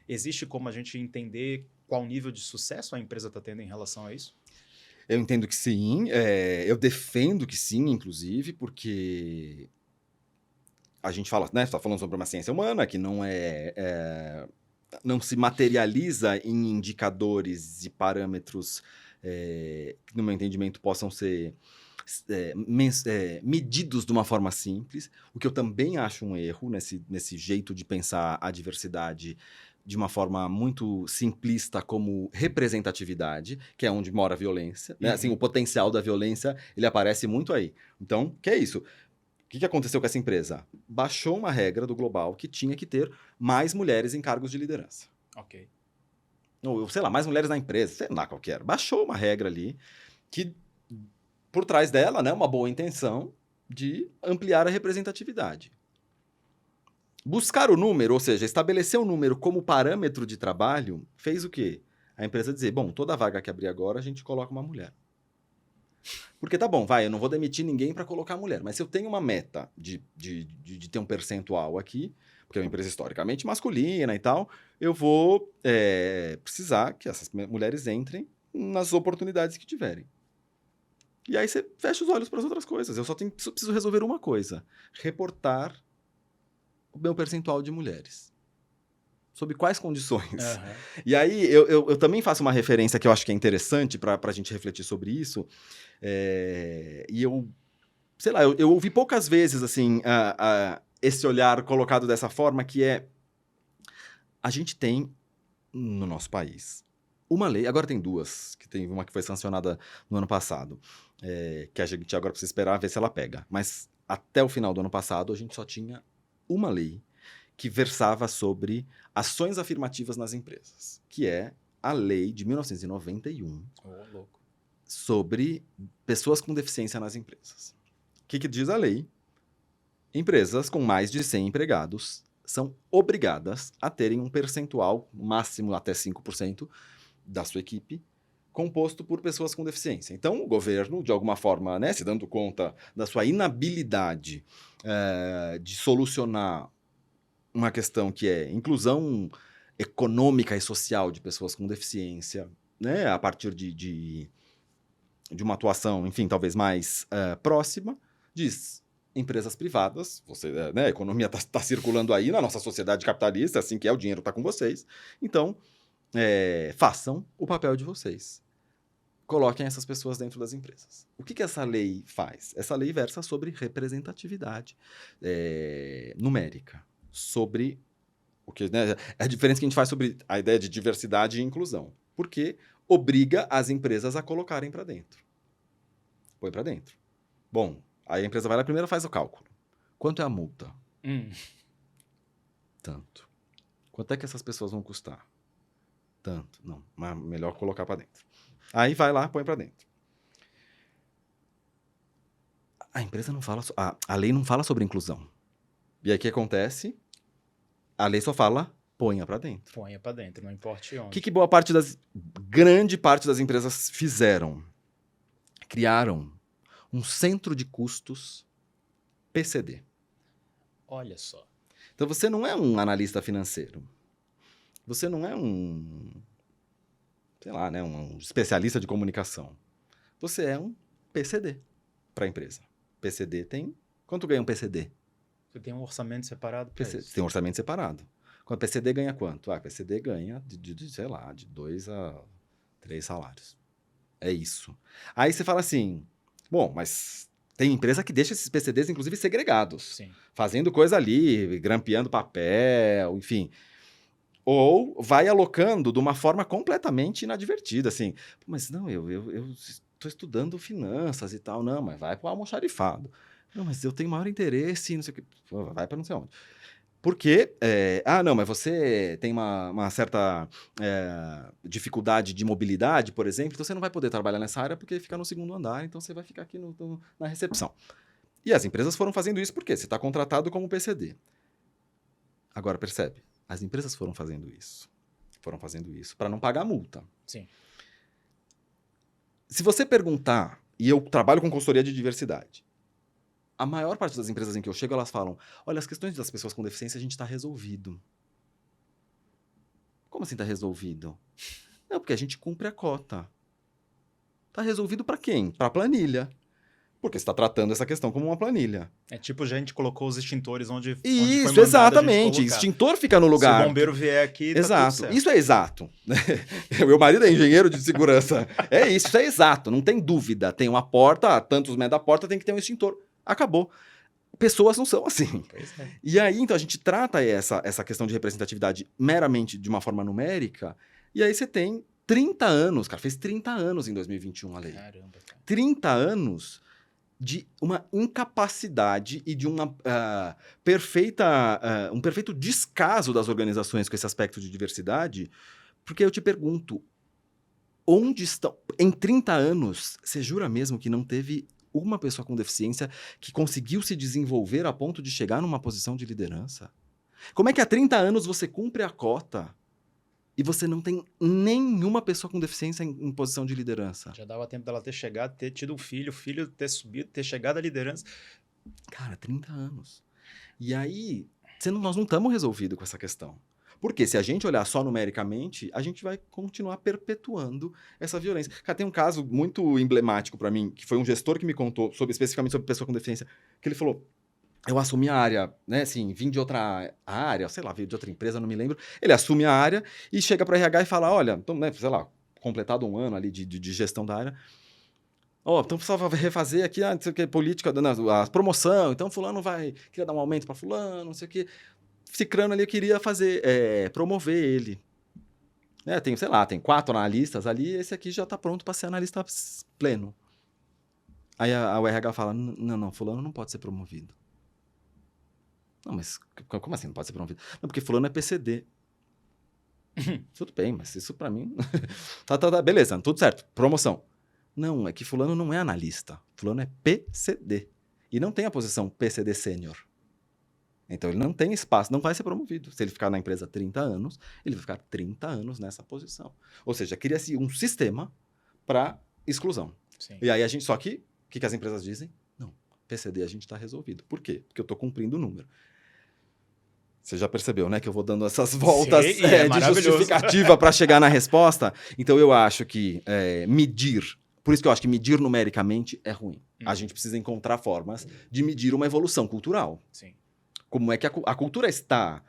Existe como a gente entender qual nível de sucesso a empresa está tendo em relação a isso? Eu entendo que sim, eu defendo que sim, inclusive, porque a gente fala, né, está falando sobre uma ciência humana que não não se materializa em indicadores e parâmetros que, no meu entendimento, possam ser medidos de uma forma simples, o que eu também acho um erro nesse jeito de pensar a diversidade de uma forma muito simplista como representatividade, que é onde mora a violência, né? Assim, o potencial da violência, ele aparece muito aí. Então, que é isso? O que aconteceu com essa empresa? Baixou uma regra do global que tinha que ter mais mulheres em cargos de liderança. Ok. Ou, sei lá, mais mulheres na empresa, sei lá qual que era. Baixou uma regra ali que, por trás dela, né, uma boa intenção de ampliar a representatividade. Buscar o número, ou seja, estabelecer o número como parâmetro de trabalho, fez o quê? A empresa dizer, bom, toda vaga que abrir agora, a gente coloca uma mulher. Porque tá bom, eu não vou demitir ninguém para colocar mulher, mas se eu tenho uma meta de ter um percentual aqui, porque é uma empresa historicamente masculina e tal, eu vou precisar que essas mulheres entrem nas oportunidades que tiverem. E aí você fecha os olhos para as outras coisas. Eu só preciso resolver uma coisa: reportar o meu percentual de mulheres. Sob quais condições? Aham. E aí, eu também faço uma referência que eu acho que é interessante para a gente refletir sobre isso. E eu, sei lá, eu ouvi poucas vezes, assim, esse olhar colocado dessa forma, que é, a gente tem, no nosso país, uma lei, agora tem duas, que tem uma que foi sancionada no ano passado, que a gente agora precisa esperar ver se ela pega. Mas até o final do ano passado, a gente só tinha uma lei que versava sobre ações afirmativas nas empresas, que é a lei de 1991 Ô, louco. sobre pessoas com deficiência nas empresas. O que diz a lei? Empresas com mais de 100 empregados são obrigadas a terem um percentual, máximo até 5%, da sua equipe, composto por pessoas com deficiência. Então, o governo, de alguma forma, né, se dando conta da sua inabilidade de solucionar uma questão que é inclusão econômica e social de pessoas com deficiência, né, a partir de uma atuação, enfim, talvez mais próxima, diz: empresas privadas, né, a economia está circulando aí na nossa sociedade capitalista, assim que é, o dinheiro está com vocês, então façam o papel de vocês. Coloquem essas pessoas dentro das empresas. O que essa lei faz? Essa lei versa sobre representatividade numérica, sobre o que, né, é a diferença que a gente faz sobre a ideia de diversidade e inclusão, porque obriga as empresas a colocarem para dentro. Põe para dentro. Bom, aí a empresa vai lá primeiro, faz o cálculo. Quanto é a multa? Tanto. Quanto é que essas pessoas vão custar? Tanto. Não, mas melhor colocar para dentro. Aí vai lá, põe para dentro. A empresa não fala... A lei não fala sobre inclusão. E aí o que acontece? A lei só fala, ponha para dentro. Ponha pra dentro, não importa onde. O que grande parte das empresas fizeram? Criaram um centro de custos PCD. Olha só. Então você não é um analista financeiro. Você não é um, sei lá, né, um especialista de comunicação. Você é um PCD para a empresa. PCD tem... Quanto ganha um PCD? Você tem um orçamento separado para isso. Tem um orçamento separado. Quando PCD ganha quanto? PCD ganha sei lá, de 2 a 3 salários. É isso. Aí você fala assim, bom, mas tem empresa que deixa esses PCDs, inclusive, segregados. Sim. Fazendo coisa ali, grampeando papel, enfim. Ou vai alocando de uma forma completamente inadvertida, assim. Mas não, eu estou estudando finanças e tal. Não, mas vai para o almoxarifado. Não, mas eu tenho maior interesse, não sei o que. Vai para não sei onde. Porque, não, mas você tem uma certa dificuldade de mobilidade, por exemplo, então você não vai poder trabalhar nessa área porque fica no segundo andar, então você vai ficar aqui na recepção. E as empresas foram fazendo isso porque você está contratado como PCD. Agora, percebe? As empresas foram fazendo isso. Foram fazendo isso para não pagar multa. Sim. Se você perguntar, e eu trabalho com consultoria de diversidade, a maior parte das empresas em que eu chego, elas falam, olha, as questões das pessoas com deficiência a gente está resolvido. Como assim está resolvido? Não, porque a gente cumpre a cota. Está resolvido para quem? Para a planilha. Porque você está tratando essa questão como uma planilha. É tipo, a gente colocou os extintores onde foi Isso, mandado exatamente. a gente colocar. Extintor fica no lugar. Se o bombeiro vier aqui, tá Exato. tudo certo. Isso é exato. Meu marido é engenheiro de segurança. Isso é exato. Não tem dúvida. Tem uma porta, a tantos metros da porta tem que ter um extintor. Acabou. Pessoas não são assim. Pois é. E aí, então, a gente trata essa questão de representatividade meramente de uma forma numérica, e aí você tem 30 anos, cara, fez 30 anos em 2021 a lei. Caramba, cara. 30 anos de uma incapacidade e de uma um perfeito descaso das organizações com esse aspecto de diversidade, porque eu te pergunto, onde estão... Em 30 anos, você jura mesmo que não teve uma pessoa com deficiência que conseguiu se desenvolver a ponto de chegar numa posição de liderança? Como é que há 30 anos você cumpre a cota e você não tem nenhuma pessoa com deficiência em posição de liderança? Já dava tempo dela ter chegado, ter tido um filho, o filho ter subido, ter chegado à liderança. Cara, 30 anos. E aí, nós não estamos resolvidos com essa questão. Porque se a gente olhar só numericamente, a gente vai continuar perpetuando essa violência. Cara, tem um caso muito emblemático para mim, que foi um gestor que me contou especificamente sobre pessoa com deficiência, que ele falou, eu assumi a área, né, assim, vim de outra área, sei lá, veio de outra empresa, não me lembro. Ele assume a área e chega para RH e fala, olha, então, né, sei lá, completado um ano ali de gestão da área, ó, então precisava refazer aqui, não sei o que, política, a promoção, então fulano queria dar um aumento para fulano, não sei o que. Cicrano ali, eu queria promover ele. Né, tem, sei lá, tem 4 analistas ali, esse aqui já está pronto para ser analista pleno. Aí o RH fala, não, fulano não pode ser promovido. Não, mas como assim não pode ser promovido? Não, porque fulano é PCD. Tudo bem, mas isso para mim... tá, beleza, tudo certo, promoção. Não, é que fulano não é analista, fulano é PCD. E não tem a posição PCD sênior. Então ele não tem espaço, não vai ser promovido. Se ele ficar na empresa 30 anos, ele vai ficar 30 anos nessa posição. Ou seja, cria-se um sistema para exclusão. Sim. E aí a gente, só que, o que as empresas dizem? Não, PCD a gente está resolvido. Por quê? Porque eu estou cumprindo o número. Você já percebeu, né? Que eu vou dando essas voltas de justificativa para chegar na resposta. Então eu acho que medir, por isso que eu acho que medir numericamente é ruim. A gente precisa encontrar formas de medir uma evolução cultural. Sim. Como é que a cultura está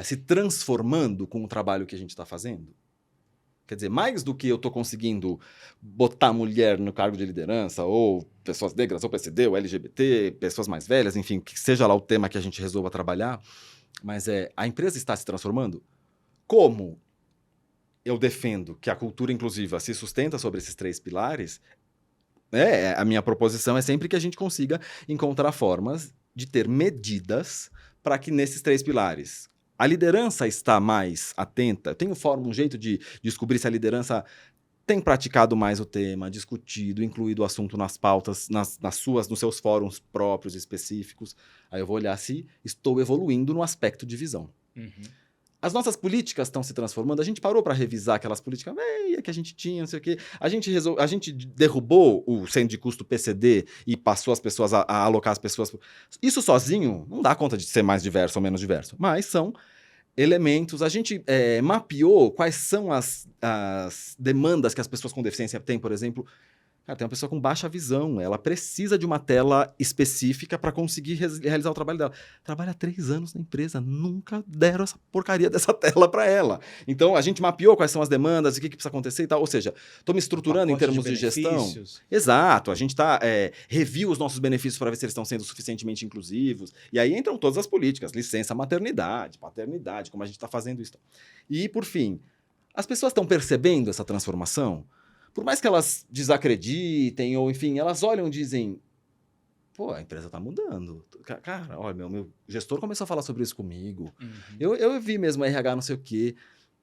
se transformando com o trabalho que a gente está fazendo? Quer dizer, mais do que eu estou conseguindo botar mulher no cargo de liderança, ou pessoas negras, ou PCD, ou LGBT, pessoas mais velhas, enfim, que seja lá o tema que a gente resolva trabalhar, mas a empresa está se transformando? Como eu defendo que a cultura inclusiva se sustenta sobre esses 3 pilares, a minha proposição é sempre que a gente consiga encontrar formas de ter medidas para que nesses 3 pilares a liderança está mais atenta. Eu tenho um jeito de descobrir se a liderança tem praticado mais o tema, discutido, incluído o assunto nas pautas, nos seus fóruns próprios específicos. Aí eu vou olhar se estou evoluindo no aspecto de visão. As nossas políticas estão se transformando. A gente parou para revisar aquelas políticas que a gente tinha, não sei o quê. A gente derrubou o centro de custo PCD e passou as pessoas a alocar as pessoas. Isso sozinho não dá conta de ser mais diverso ou menos diverso, mas são elementos. A gente mapeou quais são as demandas que as pessoas com deficiência têm, por exemplo. Cara, tem uma pessoa com baixa visão, ela precisa de uma tela específica para conseguir realizar o trabalho dela. Trabalha 3 anos na empresa, nunca deram essa porcaria dessa tela para ela. Então, a gente mapeou quais são as demandas, o que precisa acontecer e tal. Ou seja, estou me estruturando em termos de gestão. Exato, a gente review os nossos benefícios para ver se eles estão sendo suficientemente inclusivos. E aí entram todas as políticas, licença maternidade, paternidade, como a gente está fazendo isso. E, por fim, as pessoas estão percebendo essa transformação? Por mais que elas desacreditem, ou enfim, elas olham e dizem, pô, a empresa tá mudando. Cara, olha, meu gestor começou a falar sobre isso comigo. Eu vi mesmo RH não sei o quê.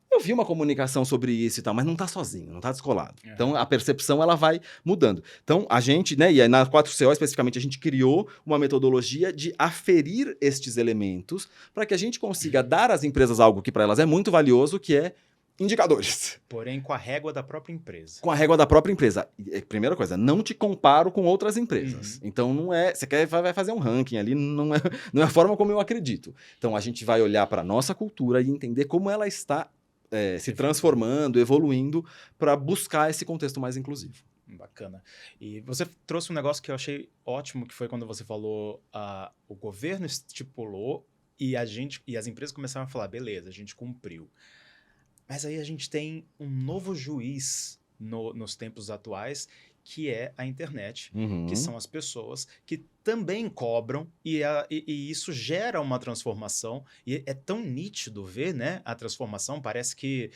Eu vi uma comunicação sobre isso e tal, mas não tá sozinho, não tá descolado. Então, a percepção, ela vai mudando. Então, a gente, né, e aí na 4CO especificamente, a gente criou uma metodologia de aferir estes elementos para que a gente consiga dar às empresas algo que para elas é muito valioso, que é indicadores. Porém, com a régua da própria empresa. Com a régua da própria empresa. Primeira coisa, não te comparo com outras empresas. Então, não é... Você vai fazer um ranking ali, não é a forma como eu acredito. Então, a gente vai olhar para a nossa cultura e entender como ela está se transformando, evoluindo, para buscar esse contexto mais inclusivo. Bacana. E você trouxe um negócio que eu achei ótimo, que foi quando você falou o governo estipulou e as empresas começaram a falar, beleza, a gente cumpriu. Mas aí a gente tem um novo juiz nos tempos atuais, que é a internet, que são as pessoas que também cobram e isso gera uma transformação. E é tão nítido ver, né, a transformação. Parece que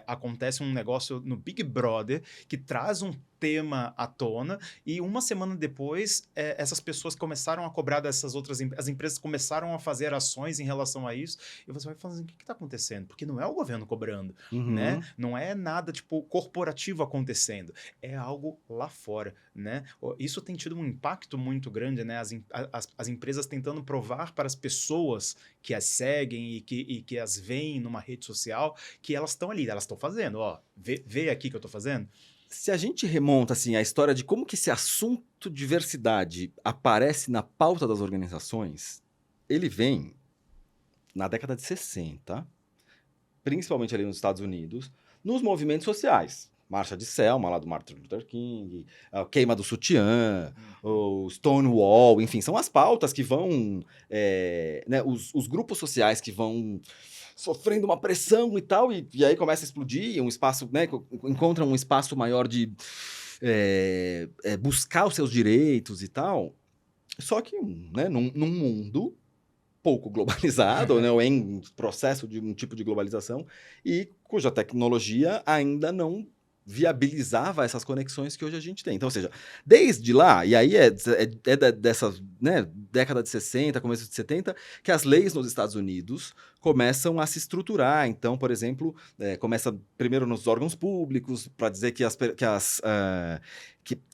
acontece um negócio no Big Brother que traz um tema à tona e uma semana depois essas pessoas começaram a cobrar dessas outras as empresas começaram a fazer ações em relação a isso e você vai falando assim, o que está acontecendo? Porque não é o governo cobrando, né? Não é nada tipo corporativo acontecendo, é algo lá fora, né? Isso tem tido um impacto muito grande, né? As empresas tentando provar para as pessoas que as seguem e que as veem numa rede social que elas estão ali, elas estão fazendo, ó, vê aqui que eu estou fazendo. Se a gente remonta assim, a história de como que esse assunto diversidade aparece na pauta das organizações, ele vem na década de 60, principalmente ali nos Estados Unidos, nos movimentos sociais. Marcha de Selma, lá do Martin Luther King, a queima do sutiã, o Stonewall, enfim, são as pautas que vão, né, os grupos sociais que vão sofrendo uma pressão e tal, e aí começa a explodir, um espaço, né, encontra um espaço maior de buscar os seus direitos e tal. Só que, né, num mundo pouco globalizado, né, ou em processo de um tipo de globalização, e cuja tecnologia ainda não viabilizava essas conexões que hoje a gente tem. Então, ou seja, desde lá, e aí dessa, né, década de 60, começo de 70, que as leis nos Estados Unidos começam a se estruturar. Então, por exemplo, começa primeiro nos órgãos públicos, para dizer que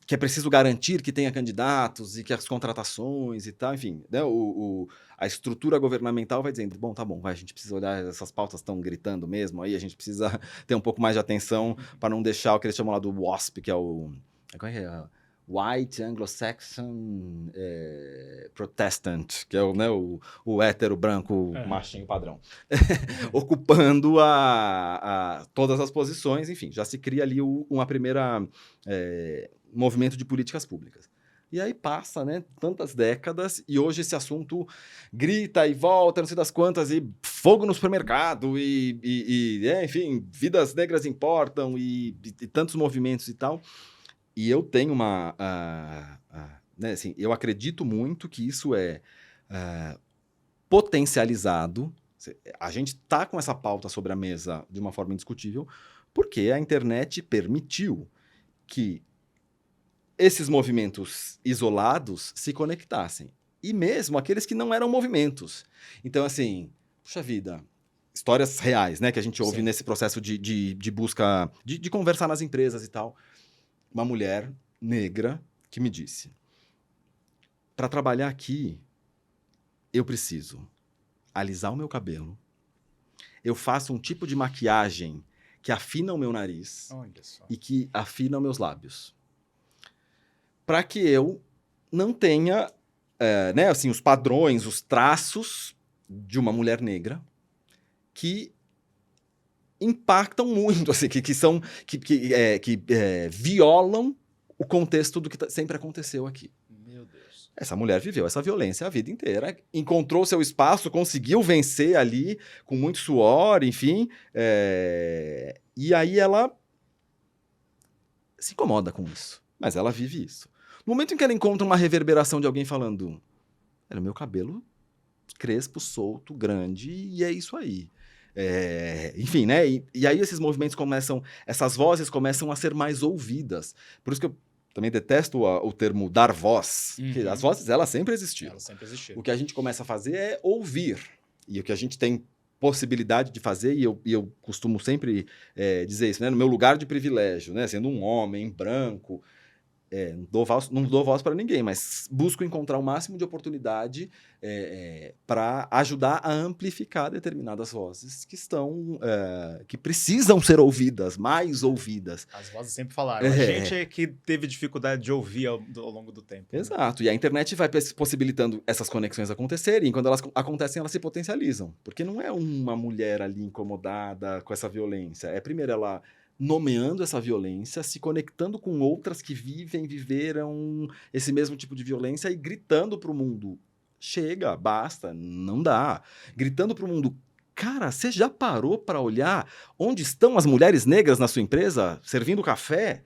que é preciso garantir que tenha candidatos e que as contratações e tal, enfim, né, a estrutura governamental vai dizendo, bom, tá bom, a gente precisa olhar, essas pautas estão gritando mesmo, aí a gente precisa ter um pouco mais de atenção para não deixar o que eles chamam lá do WASP, que é o... Como é que é? White Anglo-Saxon Protestant, que é o, né, o hétero branco machinho padrão, ocupando todas as posições, enfim, já se cria ali uma primeira movimento de políticas públicas. E aí passa, né, tantas décadas, e hoje esse assunto grita e volta, não sei das quantas, e fogo no supermercado, enfim, vidas negras importam, e tantos movimentos e tal. E eu tenho né, assim, eu acredito muito que isso é potencializado. A gente está com essa pauta sobre a mesa de uma forma indiscutível, porque a internet permitiu que esses movimentos isolados se conectassem. E mesmo aqueles que não eram movimentos. Então, assim, puxa vida, histórias reais, né? Que a gente ouve Sim. nesse processo de busca, de conversar nas empresas e tal. Uma mulher negra que me disse, para trabalhar aqui, eu preciso alisar o meu cabelo, eu faço um tipo de maquiagem que afina o meu nariz e que afina os meus lábios. Para que eu não tenha, né, assim, os padrões, os traços de uma mulher negra que impactam muito, assim, que violam o contexto do que sempre aconteceu aqui. Meu Deus. Essa mulher viveu essa violência a vida inteira, encontrou seu espaço, conseguiu vencer ali com muito suor, enfim, e aí ela se incomoda com isso, mas ela vive isso. No momento em que ela encontra uma reverberação de alguém falando, era meu cabelo crespo, solto, grande, e é isso aí. Enfim, né? E aí esses movimentos essas vozes começam a ser mais ouvidas. Por isso que eu também detesto o termo dar voz, porque as vozes, elas sempre existiram. O que a gente começa a fazer é ouvir. E o que a gente tem possibilidade de fazer, e eu costumo sempre dizer isso, né? No meu lugar de privilégio, né? Sendo um homem branco, não dou voz para ninguém, mas busco encontrar o máximo de oportunidade para ajudar a amplificar determinadas vozes que precisam ser ouvidas, mais ouvidas. As vozes sempre falaram. A gente é que teve dificuldade de ouvir ao longo do tempo. Exato. Né? E a internet vai possibilitando essas conexões acontecerem, e quando elas acontecem, elas se potencializam. Porque não é uma mulher ali incomodada com essa violência. Primeiro ela nomeando essa violência, se conectando com outras que viveram esse mesmo tipo de violência e gritando para o mundo, chega, basta, não dá. Gritando para o mundo, cara, você já parou para olhar onde estão as mulheres negras na sua empresa, servindo café?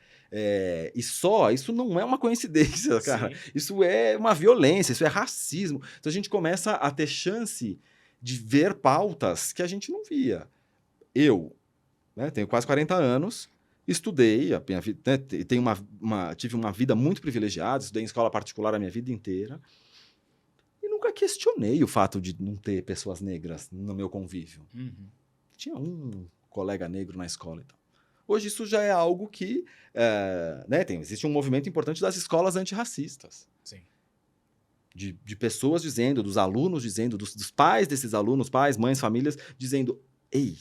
Isso não é uma coincidência, cara. Sim. Isso é uma violência, isso é racismo. Então a gente começa a ter chance de ver pautas que a gente não via. Tenho quase 40 anos, estudei, tive uma vida muito privilegiada, estudei em escola particular a minha vida inteira e nunca questionei o fato de não ter pessoas negras no meu convívio. Tinha um colega negro na escola e tal. Hoje isso já é algo que... existe um movimento importante das escolas antirracistas. Sim. De pessoas dizendo, dos alunos dizendo, dos pais desses alunos, pais, mães, famílias, dizendo, ei,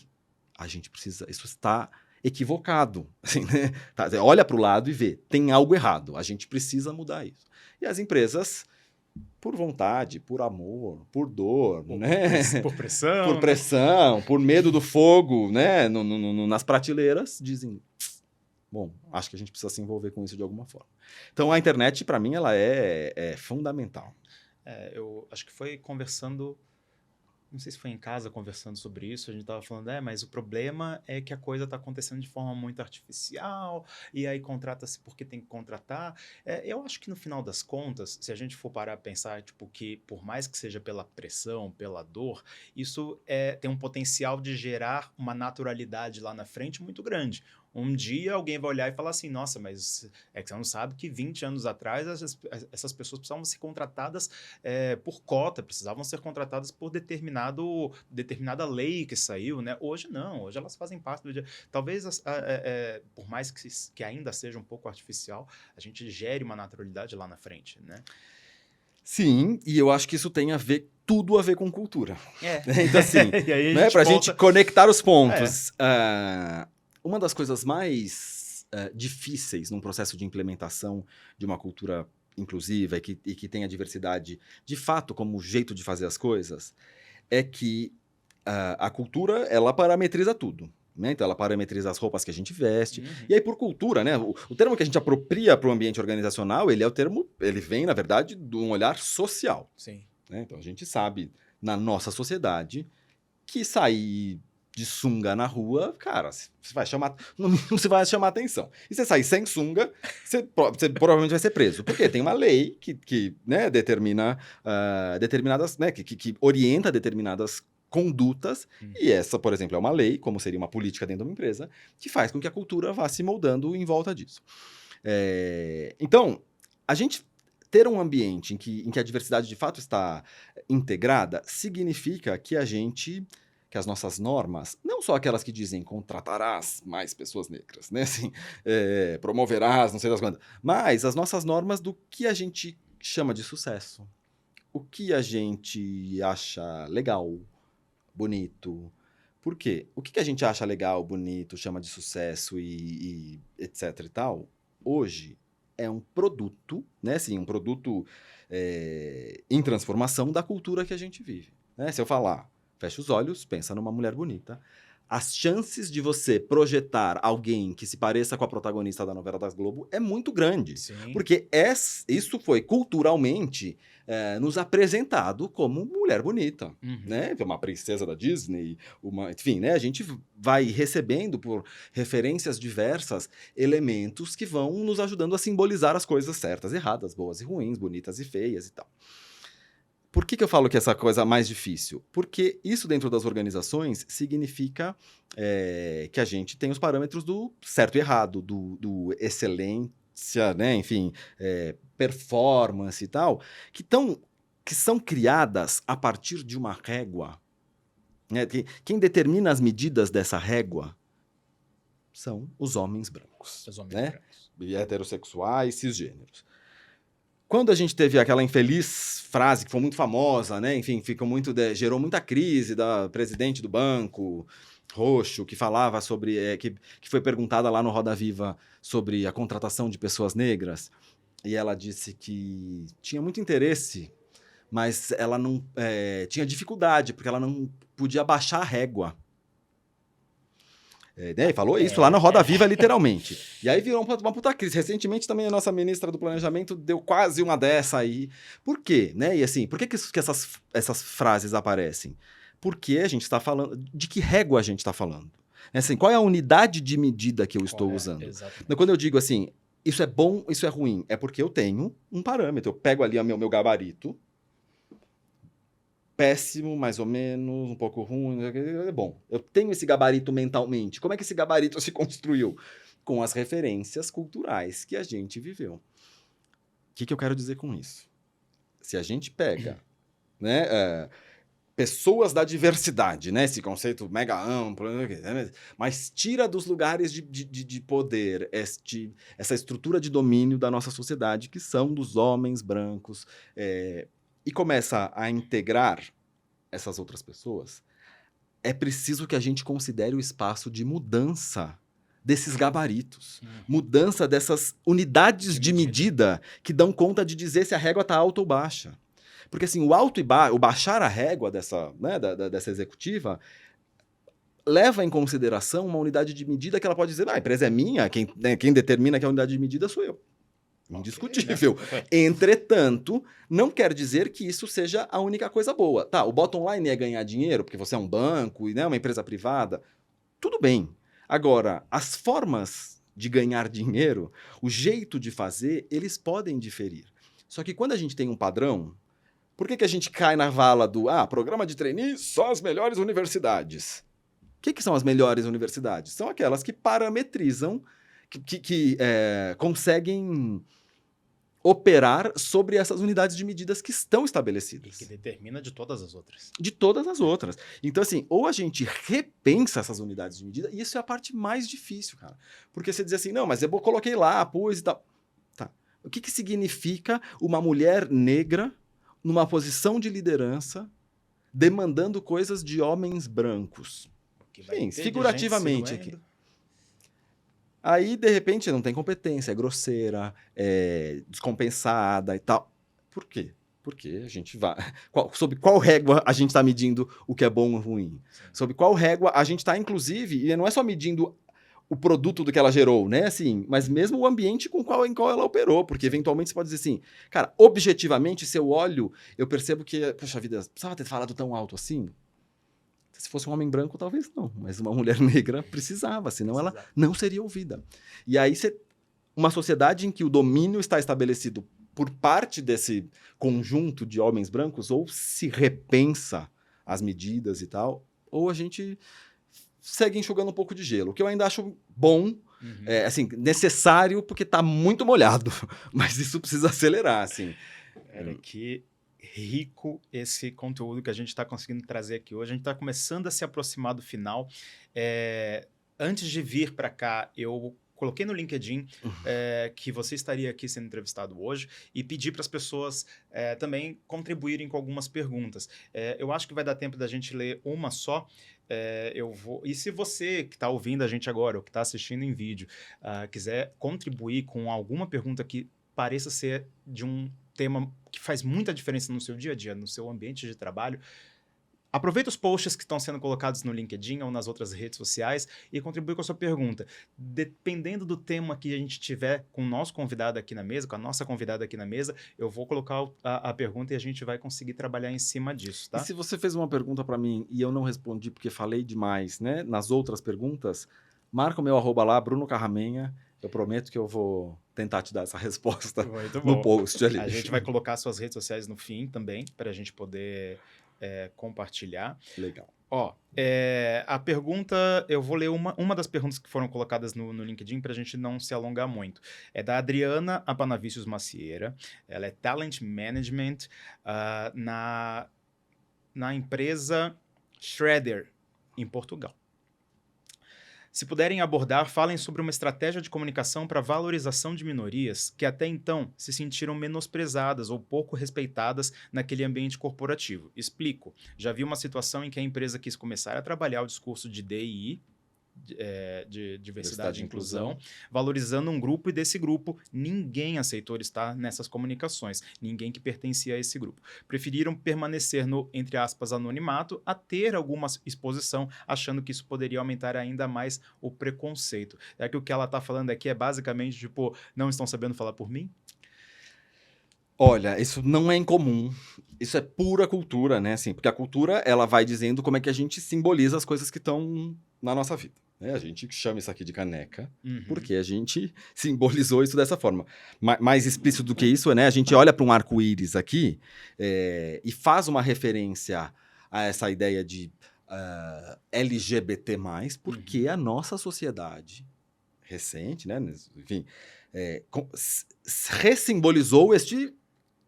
a gente precisa, isso está equivocado. Assim, né? Olha para o lado e vê, tem algo errado, a gente precisa mudar isso. E as empresas, por vontade, por amor, por dor, né? Por pressão. Por pressão, por medo do fogo, né? Nas prateleiras, dizem, Bom, acho que a gente precisa se envolver com isso de alguma forma. Então, a internet, para mim, ela é fundamental. Eu acho que foi conversando, não sei se foi em casa conversando sobre isso, a gente tava falando, mas o problema é que a coisa tá acontecendo de forma muito artificial, e aí contrata-se porque tem que contratar. Eu acho que no final das contas, se a gente for parar a pensar, tipo, que por mais que seja pela pressão, pela dor, isso tem um potencial de gerar uma naturalidade lá na frente muito grande. Um dia alguém vai olhar e falar assim, nossa, mas é que você não sabe que 20 anos atrás essas pessoas precisavam ser contratadas por cota, precisavam ser contratadas por determinada lei que saiu, né? Hoje não, hoje elas fazem parte do dia. Talvez, por mais que ainda seja um pouco artificial, a gente gere uma naturalidade lá na frente, né? Sim, e eu acho que isso tem tudo a ver com cultura. É. Então, assim, E aí a né, gente pra volta... gente conectar os pontos, uma das coisas mais difíceis num processo de implementação de uma cultura inclusiva e que tenha diversidade de fato como jeito de fazer as coisas, é que a cultura, ela parametriza tudo. Né? Então, ela parametriza as roupas que a gente veste. Uhum. E aí, por cultura, né? O termo que a gente apropria para o ambiente organizacional, ele vem, na verdade, de um olhar social. Sim. Né? Então, a gente sabe, na nossa sociedade, que sair de sunga na rua, cara, no mínimo você vai chamar atenção. E você sair sem sunga, você provavelmente vai ser preso. Porque tem uma lei que né, determina determinadas, né, que orienta determinadas condutas, e essa, por exemplo, é uma lei, como seria uma política dentro de uma empresa, que faz com que a cultura vá se moldando em volta disso. Então, a gente ter um ambiente em que a diversidade de fato está integrada, significa que que as nossas normas, não só aquelas que dizem contratarás mais pessoas negras, né, assim, promoverás, não sei das quantas, mas as nossas normas do que a gente chama de sucesso, o que a gente acha legal, bonito. Por quê? O que a gente acha legal, bonito, chama de sucesso e etc e tal, hoje é um produto, né? Assim, um produto em transformação da cultura que a gente vive. Né? Se eu falar, fecha os olhos, pensa numa mulher bonita, as chances de você projetar alguém que se pareça com a protagonista da novela das Globo é muito grande. Sim. Porque isso foi culturalmente nos apresentado como mulher bonita. Uhum. Né? Uma princesa da Disney, enfim, né? A gente vai recebendo por referências diversas elementos que vão nos ajudando a simbolizar as coisas certas, erradas, boas e ruins, bonitas e feias e tal. Por que eu falo que essa coisa é mais difícil? Porque isso dentro das organizações significa que a gente tem os parâmetros do certo e errado, do excelência, né? Enfim, performance e tal, que são criadas a partir de uma régua. Né? Quem determina as medidas dessa régua são os homens brancos. Os homens né? brancos. E heterossexuais, cisgêneros. Quando a gente teve aquela infeliz frase que foi muito famosa, né? Enfim, gerou muita crise da presidente do banco roxo, que falava sobre... que foi perguntada lá no Roda Viva sobre a contratação de pessoas negras, e ela disse que tinha muito interesse, mas ela não tinha dificuldade, porque ela não podia baixar a régua. Né? E falou isso lá na Roda Viva, literalmente. E aí virou uma puta crise. Recentemente também a nossa ministra do Planejamento deu quase uma dessa aí. Por quê? Né? E assim, por que essas frases aparecem? Porque a gente está falando... De que régua a gente está falando? Assim, qual é a unidade de medida que eu estou usando? Então, quando eu digo assim, isso é bom, isso é ruim, é porque eu tenho um parâmetro. Eu pego ali o meu gabarito, péssimo, mais ou menos, um pouco ruim, é bom. Eu tenho esse gabarito mentalmente. Como é que esse gabarito se construiu? Com as referências culturais que a gente viveu. O que eu quero dizer com isso? Se a gente pega né, pessoas da diversidade, né, esse conceito mega amplo, mas tira dos lugares de poder essa estrutura de domínio da nossa sociedade, que são dos homens brancos, e começa a integrar essas outras pessoas, é preciso que a gente considere o espaço de mudança desses gabaritos, mudança dessas unidades de medida que dão conta de dizer se a régua está alta ou baixa. Porque assim, o baixar a régua dessa executiva, leva em consideração uma unidade de medida que ela pode dizer, a empresa é minha, quem determina que a unidade de medida sou eu. Indiscutível. Okay, né? Entretanto, não quer dizer que isso seja a única coisa boa. Tá, o bottom line é ganhar dinheiro, porque você é um banco e, né, uma empresa privada. Tudo bem. Agora, as formas de ganhar dinheiro, o jeito de fazer, eles podem diferir. Só que quando a gente tem um padrão, por que a gente cai na vala do programa de trainee, só as melhores universidades? O que são as melhores universidades? São aquelas que parametrizam, que conseguem operar sobre essas unidades de medidas que estão E estabelecidas. que determina de todas as outras. De todas as outras. Então, assim, ou a gente repensa essas unidades de medida, e isso é a parte mais difícil, cara. Porque você diz assim, não, mas eu coloquei lá, pus e tal. Tá. O que significa uma mulher negra numa posição de liderança demandando coisas de homens brancos? Que vai Sim, ter de figurativamente gente se aqui. doendo. Aí, de repente, não tem competência, é grosseira, é descompensada e tal. Por quê? Porque a gente vai... Sob qual régua a gente está medindo o que é bom ou ruim? Sim. Sob qual régua a gente está, inclusive, e não é só medindo o produto do que ela gerou, né? Assim, mas mesmo o ambiente em qual ela operou, porque eventualmente você pode dizer assim, cara, objetivamente, se eu olho, eu percebo que, poxa vida, precisava ter falado tão alto assim? Se fosse um homem branco, talvez não, mas uma mulher negra precisava, senão ela não seria ouvida. E aí, uma sociedade em que o domínio está estabelecido por parte desse conjunto de homens brancos, ou se repensa as medidas e tal, ou a gente segue enxugando um pouco de gelo, o que eu ainda acho bom, assim, necessário, porque está muito molhado, mas isso precisa acelerar, assim. Olha que rico esse conteúdo que a gente está conseguindo trazer aqui hoje. A gente está começando a se aproximar do final. Antes de vir para cá, eu coloquei no LinkedIn que você estaria aqui sendo entrevistado hoje e pedi para as pessoas também contribuírem com algumas perguntas. Eu acho que vai dar tempo da gente ler uma só. E se você que está ouvindo a gente agora ou que está assistindo em vídeo quiser contribuir com alguma pergunta que pareça ser de um tema que faz muita diferença no seu dia a dia, no seu ambiente de trabalho, aproveita os posts que estão sendo colocados no LinkedIn ou nas outras redes sociais e contribui com a sua pergunta. Dependendo do tema que a gente tiver com o nosso convidado aqui na mesa, com a nossa convidada aqui na mesa, eu vou colocar a pergunta e a gente vai conseguir trabalhar em cima disso, tá? E se você fez uma pergunta para mim e eu não respondi porque falei demais, né, nas outras perguntas, marca o meu @ lá, Bruno Carramenha. Eu prometo que eu vou tentar te dar essa resposta no post ali. A gente vai colocar suas redes sociais no fim também, para a gente poder compartilhar. Legal. A pergunta, eu vou ler uma das perguntas que foram colocadas no LinkedIn para a gente não se alongar muito. É da Adriana Apanavicius Macieira. Ela é Talent Management na empresa Shredder, em Portugal. Se puderem abordar, falem sobre uma estratégia de comunicação para valorização de minorias que até então se sentiram menosprezadas ou pouco respeitadas naquele ambiente corporativo. Explico. Já vi uma situação em que a empresa quis começar a trabalhar o discurso de DEI, de diversidade e inclusão, valorizando um grupo, e desse grupo ninguém aceitou estar nessas comunicações, ninguém que pertencia a esse grupo. Preferiram permanecer no, entre aspas, anonimato, a ter alguma exposição, achando que isso poderia aumentar ainda mais o preconceito. É que o que ela está falando aqui é basicamente, tipo, não estão sabendo falar por mim? Olha, isso não é incomum, isso é pura cultura, né, assim, porque a cultura, ela vai dizendo como é que a gente simboliza as coisas que estão na nossa vida, né, a gente chama isso aqui de caneca, porque a gente simbolizou isso dessa forma. Mais explícito do que isso, né, a gente olha para um arco-íris aqui e faz uma referência a essa ideia de LGBT+, porque a nossa sociedade recente, né, enfim, ressimbolizou este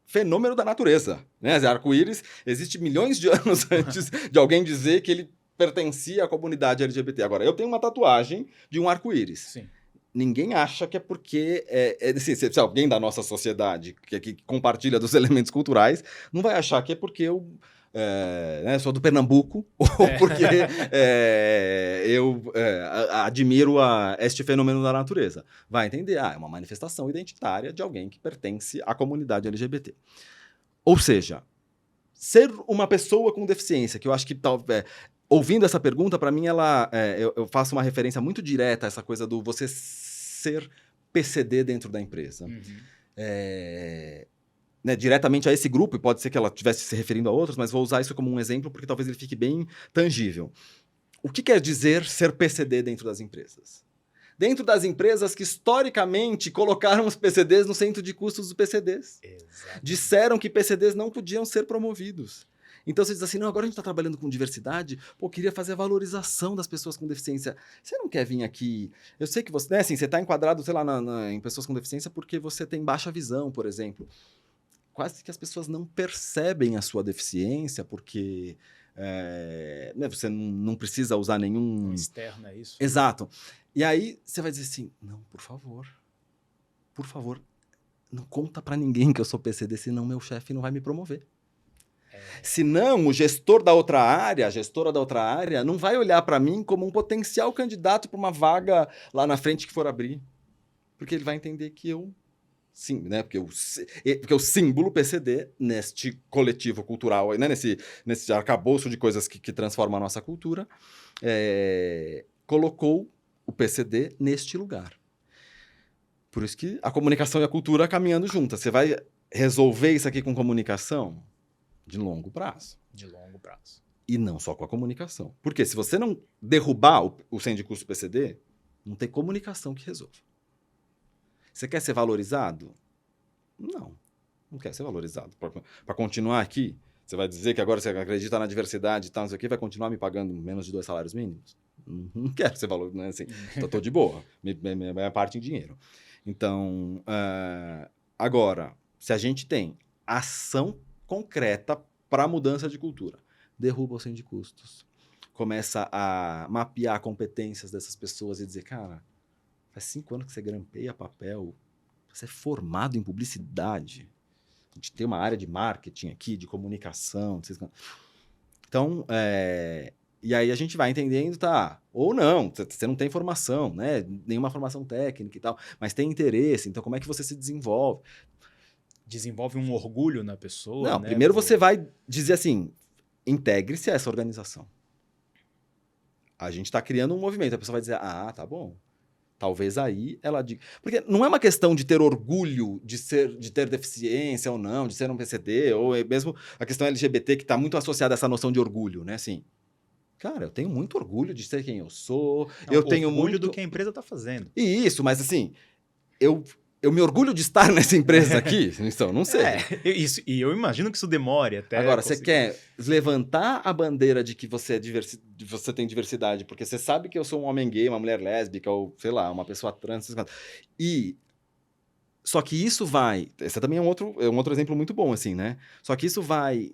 fenômeno da natureza, né? Arco-íris existe milhões de anos antes de alguém dizer que ele pertencia à comunidade LGBT. Agora, eu tenho uma tatuagem de um arco-íris. Sim. Ninguém acha que é porque se alguém da nossa sociedade que compartilha dos elementos culturais, não vai achar que é porque eu sou do Pernambuco ou porque eu admiro este fenômeno da natureza. Vai entender, é uma manifestação identitária de alguém que pertence à comunidade LGBT. Ou seja, ser uma pessoa com deficiência, que eu acho que ouvindo essa pergunta, para mim, eu faço uma referência muito direta a essa coisa do você ser PCD dentro da empresa. Né, diretamente a esse grupo, e pode ser que ela estivesse se referindo a outros, mas vou usar isso como um exemplo porque talvez ele fique bem tangível. O que quer dizer ser PCD dentro das empresas? Dentro das empresas que historicamente colocaram os PCDs no centro de custos dos PCDs. Exatamente. Disseram que PCDs não podiam ser promovidos. Então você diz assim, não, agora a gente está trabalhando com diversidade, pô, queria fazer a valorização das pessoas com deficiência. Você não quer vir aqui... Eu sei que você, né, assim, você está enquadrado, sei lá, em pessoas com deficiência porque você tem baixa visão, por exemplo. Quase que as pessoas não percebem a sua deficiência porque né, você não precisa usar nenhum... Externo, é isso? Exato. E aí você vai dizer assim, não, por favor, não conta pra ninguém que eu sou PCD, senão meu chefe não vai me promover. Senão o gestor da outra área, a gestora da outra área, não vai olhar pra mim como um potencial candidato para uma vaga lá na frente que for abrir. Porque ele vai entender que eu... Sim, né? Porque o símbolo PCD, neste coletivo cultural, né? nesse arcabouço de coisas que transformam a nossa cultura, colocou o PCD neste lugar. Por isso que a comunicação e a cultura caminhando juntas. Você vai resolver isso aqui com comunicação de longo prazo. De longo prazo. E não só com a comunicação. Porque se você não derrubar o centro de custo PCD, não tem comunicação que resolva. Você quer ser valorizado? Não quer ser valorizado. Para continuar aqui, você vai dizer que agora você acredita na diversidade e tal, não sei o quê, vai continuar me pagando menos de 2 salários mínimos? Não quero ser valorizado, né? Assim, tô de boa, minha parte em dinheiro. Então, agora, se a gente tem ação concreta para mudança de cultura, derruba o centro de custos, começa a mapear competências dessas pessoas e dizer, cara, faz 5 anos que você grampeia papel, você é formado em publicidade, a gente tem uma área de marketing aqui, de comunicação. Então, e aí a gente vai entendendo, tá, ou não, você não tem formação, né, nenhuma formação técnica e tal, mas tem interesse, então como é que você se desenvolve? Desenvolve um orgulho na pessoa, Não, né? primeiro você vai dizer assim, integre-se a essa organização. A gente está criando um movimento, a pessoa vai dizer, tá bom. Talvez aí ela diga... Porque não é uma questão de ter orgulho de ter deficiência ou não, de ser um PCD, ou mesmo a questão LGBT que está muito associada a essa noção de orgulho, né? Assim, cara, eu tenho muito orgulho de ser quem eu sou. Eu tenho orgulho do que a empresa está fazendo. E isso, mas assim, eu me orgulho de estar nessa empresa aqui, então, não sei. E eu imagino que isso demore até... Agora, você quer levantar a bandeira de que você tem diversidade, porque você sabe que eu sou um homem gay, uma mulher lésbica, ou, sei lá, uma pessoa trans, só que isso vai... Esse também é um outro exemplo muito bom, assim, né? Só que isso vai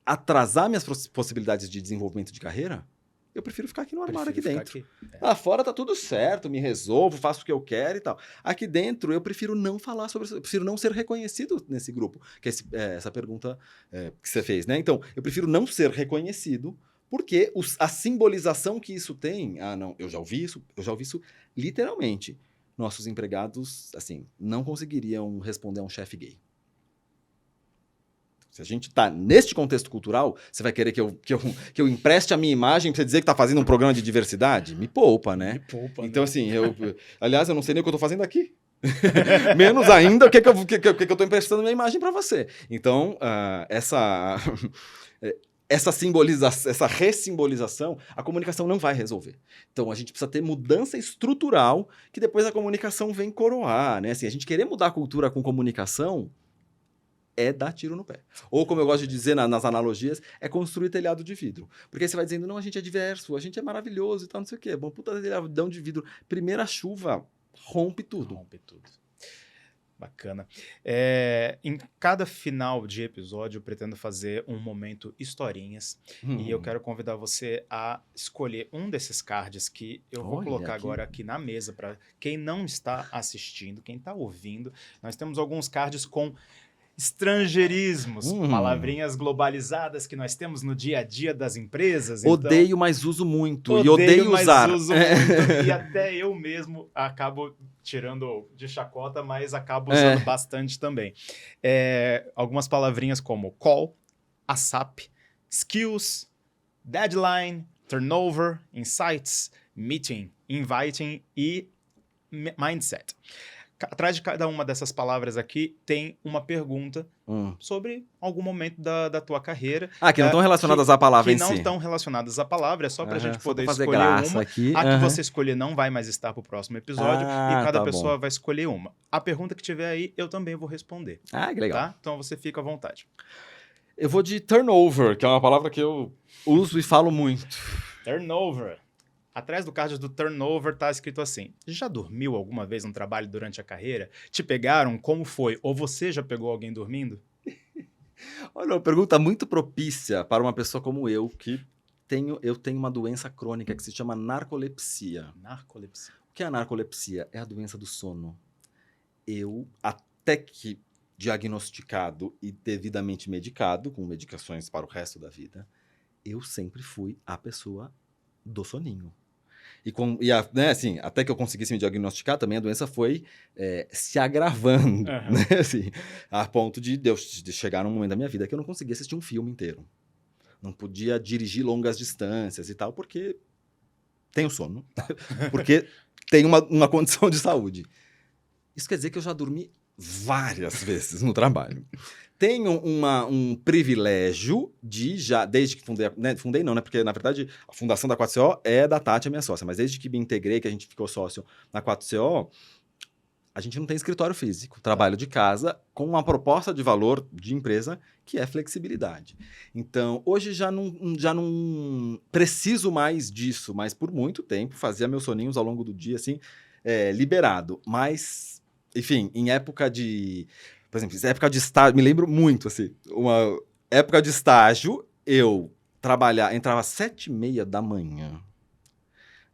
atrasar minhas possibilidades de desenvolvimento de carreira? Eu prefiro ficar aqui no armário aqui dentro. Lá fora tá tudo certo, me resolvo, faço o que eu quero e tal. Aqui dentro eu prefiro não falar sobre isso, eu prefiro não ser reconhecido nesse grupo, que é essa pergunta que você fez, né? Então, eu prefiro não ser reconhecido porque a simbolização que isso tem... não, eu já ouvi isso literalmente. Nossos empregados, assim, não conseguiriam responder a um chefe gay. Se a gente está neste contexto cultural, você vai querer que eu empreste a minha imagem para você dizer que está fazendo um programa de diversidade? Me poupa, né? Me poupa, então, assim, aliás, eu não sei nem o que eu estou fazendo aqui. Menos ainda o que eu estou emprestando minha imagem para você. Então, essa simbolização, essa ressimbolização, a comunicação não vai resolver. Então, a gente precisa ter mudança estrutural que depois a comunicação vem coroar, né? Assim, a gente querer mudar a cultura com comunicação é dar tiro no pé. Ou, como eu gosto de dizer nas analogias, é construir telhado de vidro. Porque aí você vai dizendo, não, a gente é diverso, a gente é maravilhoso e tal, não sei o quê. Bom, puta telhadão de vidro. Primeira chuva, rompe tudo. Rompe tudo. Bacana. Em cada final de episódio, eu pretendo fazer um momento historinhas. E eu quero convidar você a escolher um desses cards que eu vou colocar agora aqui na mesa para quem não está assistindo, quem está ouvindo. Nós temos alguns cards com estrangeirismos, palavrinhas globalizadas que nós temos no dia a dia das empresas. Odeio, então, mas uso muito. E odeio usar. Mas uso muito, e até eu mesmo acabo tirando de chacota, mas acabo usando bastante também. Algumas palavrinhas como call, ASAP, skills, deadline, turnover, insights, meeting, inviting e mindset. Atrás de cada uma dessas palavras aqui tem uma pergunta sobre algum momento da tua carreira. Que não estão relacionadas à palavra em si. Que não estão relacionadas à palavra, é só pra gente poder fazer escolher graça uma. aqui. A que você escolher não vai mais estar pro próximo episódio e cada pessoa vai escolher uma. A pergunta que tiver aí, eu também vou responder. Que legal. Tá? Então você fica à vontade. Eu vou de turnover, que é uma palavra que eu uso e falo muito. Turnover. Atrás do card do turnover tá escrito assim: já dormiu alguma vez no trabalho durante a carreira? Te pegaram? Como foi? Ou você já pegou alguém dormindo? Olha, uma pergunta muito propícia para uma pessoa como eu, que eu tenho uma doença crônica que se chama narcolepsia. Narcolepsia. O que é a narcolepsia? É a doença do sono. Eu, até que diagnosticado e devidamente medicado, com medicações para o resto da vida, eu sempre fui a pessoa do soninho. Assim, até que eu conseguisse me diagnosticar, também a doença foi se agravando, né? Assim, a ponto de chegar num momento da minha vida que eu não conseguia assistir um filme inteiro. Não podia dirigir longas distâncias e tal, porque tenho sono, porque tenho uma condição de saúde. Isso quer dizer que eu já dormi várias vezes no trabalho. Tenho um privilégio de desde que fundei não, né? Porque, na verdade, a fundação da 4CO é da Tati, a minha sócia, mas desde que me integrei, que a gente ficou sócio na 4CO, a gente não tem escritório físico, trabalho de casa, com uma proposta de valor de empresa que é flexibilidade. Então, hoje já não preciso mais disso, mas por muito tempo fazia meus soninhos ao longo do dia, assim, liberado. Mas, enfim, em época de... Por exemplo, época de estágio, me lembro muito, assim, uma época de estágio, eu entrava às 7h30 da manhã,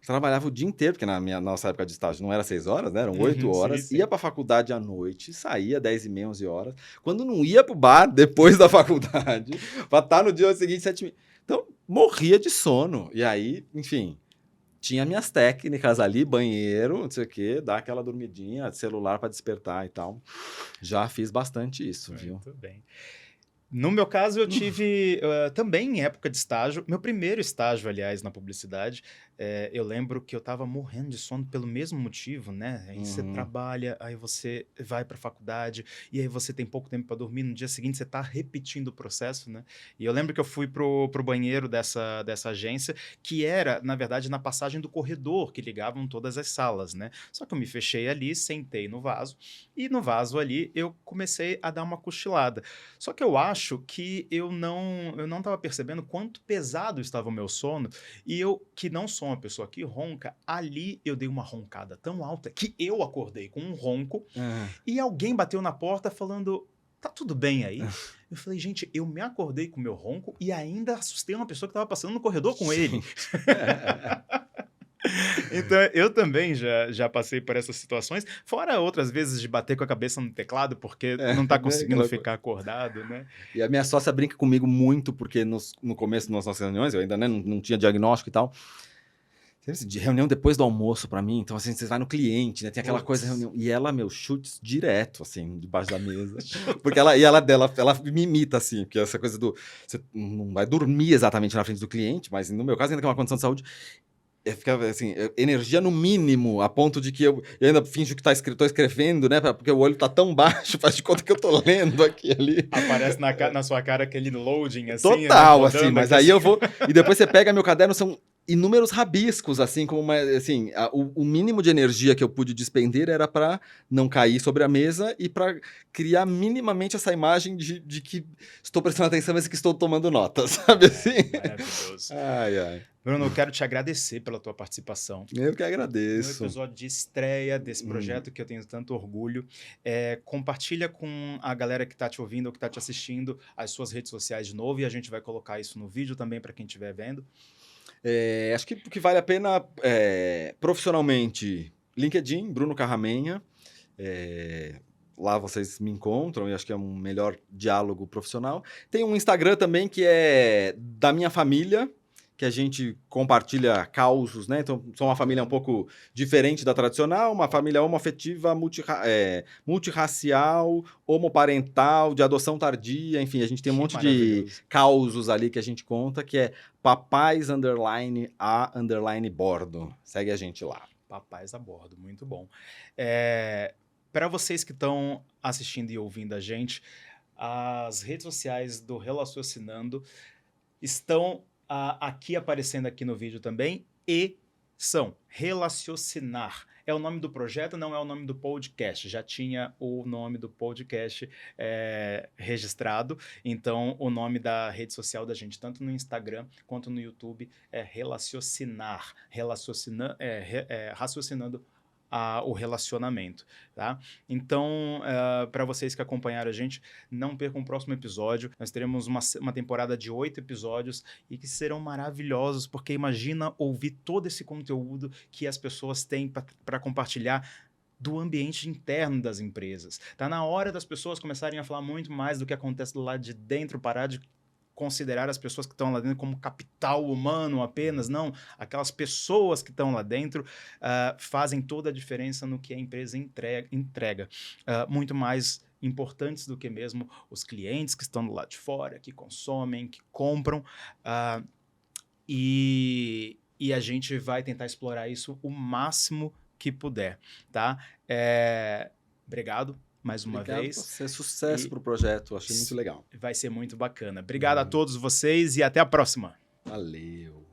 trabalhava o dia inteiro, porque na nossa época de estágio não era 6 horas, né? Eram 8 horas, sim. Ia pra faculdade à noite, saía 10h30, 11 horas, quando não ia pro bar depois da faculdade, pra estar no dia seguinte, 7h30. Então, morria de sono, e aí, enfim... Tinha minhas técnicas ali, banheiro, não sei o quê, dar aquela dormidinha, celular para despertar e tal. Já fiz bastante isso, viu? Muito bem. No meu caso, eu tive também em época de estágio, meu primeiro estágio, aliás, na publicidade, eu lembro que eu estava morrendo de sono pelo mesmo motivo, né? Aí você trabalha, aí você vai para a faculdade, e aí você tem pouco tempo para dormir, no dia seguinte você está repetindo o processo, né? E eu lembro que eu fui pro banheiro dessa agência, que era, na verdade, na passagem do corredor, que ligavam todas as salas, né? Só que eu me fechei ali, sentei no vaso, e no vaso ali eu comecei a dar uma cochilada. Só que eu acho que eu não estava percebendo quanto pesado estava o meu sono, e eu, que não sou uma pessoa que ronca, ali eu dei uma roncada tão alta que eu acordei com um ronco, e alguém bateu na porta falando, tá tudo bem aí? Eu falei, gente, eu me acordei com o meu ronco e ainda assustei uma pessoa que estava passando no corredor com ele. Então, eu também já passei por essas situações, fora outras vezes de bater com a cabeça no teclado, porque não tá conseguindo ficar acordado, né? E a minha sócia brinca comigo muito, porque no começo das nossas reuniões, eu ainda não tinha diagnóstico e tal, de reunião depois do almoço pra mim, então assim, você vai no cliente, né, tem aquela coisa, reunião, e ela, chutes direto, assim, debaixo da mesa, porque ela me imita, assim, porque essa coisa você não vai dormir exatamente na frente do cliente, mas no meu caso ainda que é uma condição de saúde, ficava assim, energia no mínimo, a ponto de que eu ainda finjo que tô escrevendo, né? Porque o olho tá tão baixo, faz de conta que eu tô lendo aqui ali. Aparece na sua cara aquele loading, assim. Total, né? Assim, mas aí eu vou... E depois você pega meu caderno, são inúmeros rabiscos, assim, como assim, o mínimo de energia que eu pude despender era para não cair sobre a mesa e para criar minimamente essa imagem de que estou prestando atenção, mas que estou tomando nota, sabe assim? Maravilhoso. Ai. Bruno, eu quero te agradecer pela tua participação. Eu que agradeço. No episódio de estreia desse projeto que eu tenho tanto orgulho. Compartilha com a galera que está te ouvindo ou que está te assistindo as suas redes sociais de novo, e a gente vai colocar isso no vídeo também para quem estiver vendo. Acho que o que vale a pena profissionalmente, LinkedIn, Bruno Carramenha. Lá vocês me encontram e acho que é um melhor diálogo profissional. Tem um Instagram também que é da minha família, que a gente compartilha causos, né? Então, sou uma família um pouco diferente da tradicional, uma família homoafetiva, multirracial, homoparental, de adoção tardia, enfim, a gente tem um Que monte de maravilhoso. causos ali que a gente conta, que é papais_a_bordo. Segue a gente lá. Papais a bordo, muito bom. Para vocês que estão assistindo e ouvindo a gente, as redes sociais do Relaciocinando estão aqui aparecendo aqui no vídeo também e são Relaciocinar. É o nome do projeto, não é o nome do podcast. Já tinha o nome do podcast registrado, então o nome da rede social da gente, tanto no Instagram quanto no YouTube, é Relaciocinar. Raciocinando o relacionamento, tá? Então, para vocês que acompanharam a gente, não percam o próximo episódio. Nós teremos uma temporada de 8 episódios e que serão maravilhosos, porque imagina ouvir todo esse conteúdo que as pessoas têm para compartilhar do ambiente interno das empresas. Tá na hora das pessoas começarem a falar muito mais do que acontece do lado de dentro, parar de considerar as pessoas que estão lá dentro como capital humano apenas, não. Aquelas pessoas que estão lá dentro fazem toda a diferença no que a empresa entrega. Muito mais importantes do que mesmo os clientes que estão do lado de fora, que consomem, que compram. E a gente vai tentar explorar isso o máximo que puder, tá? Obrigado mais uma vez. Você. Sucesso para o projeto, achei muito legal. Vai ser muito bacana. Obrigado a todos vocês e até a próxima. Valeu.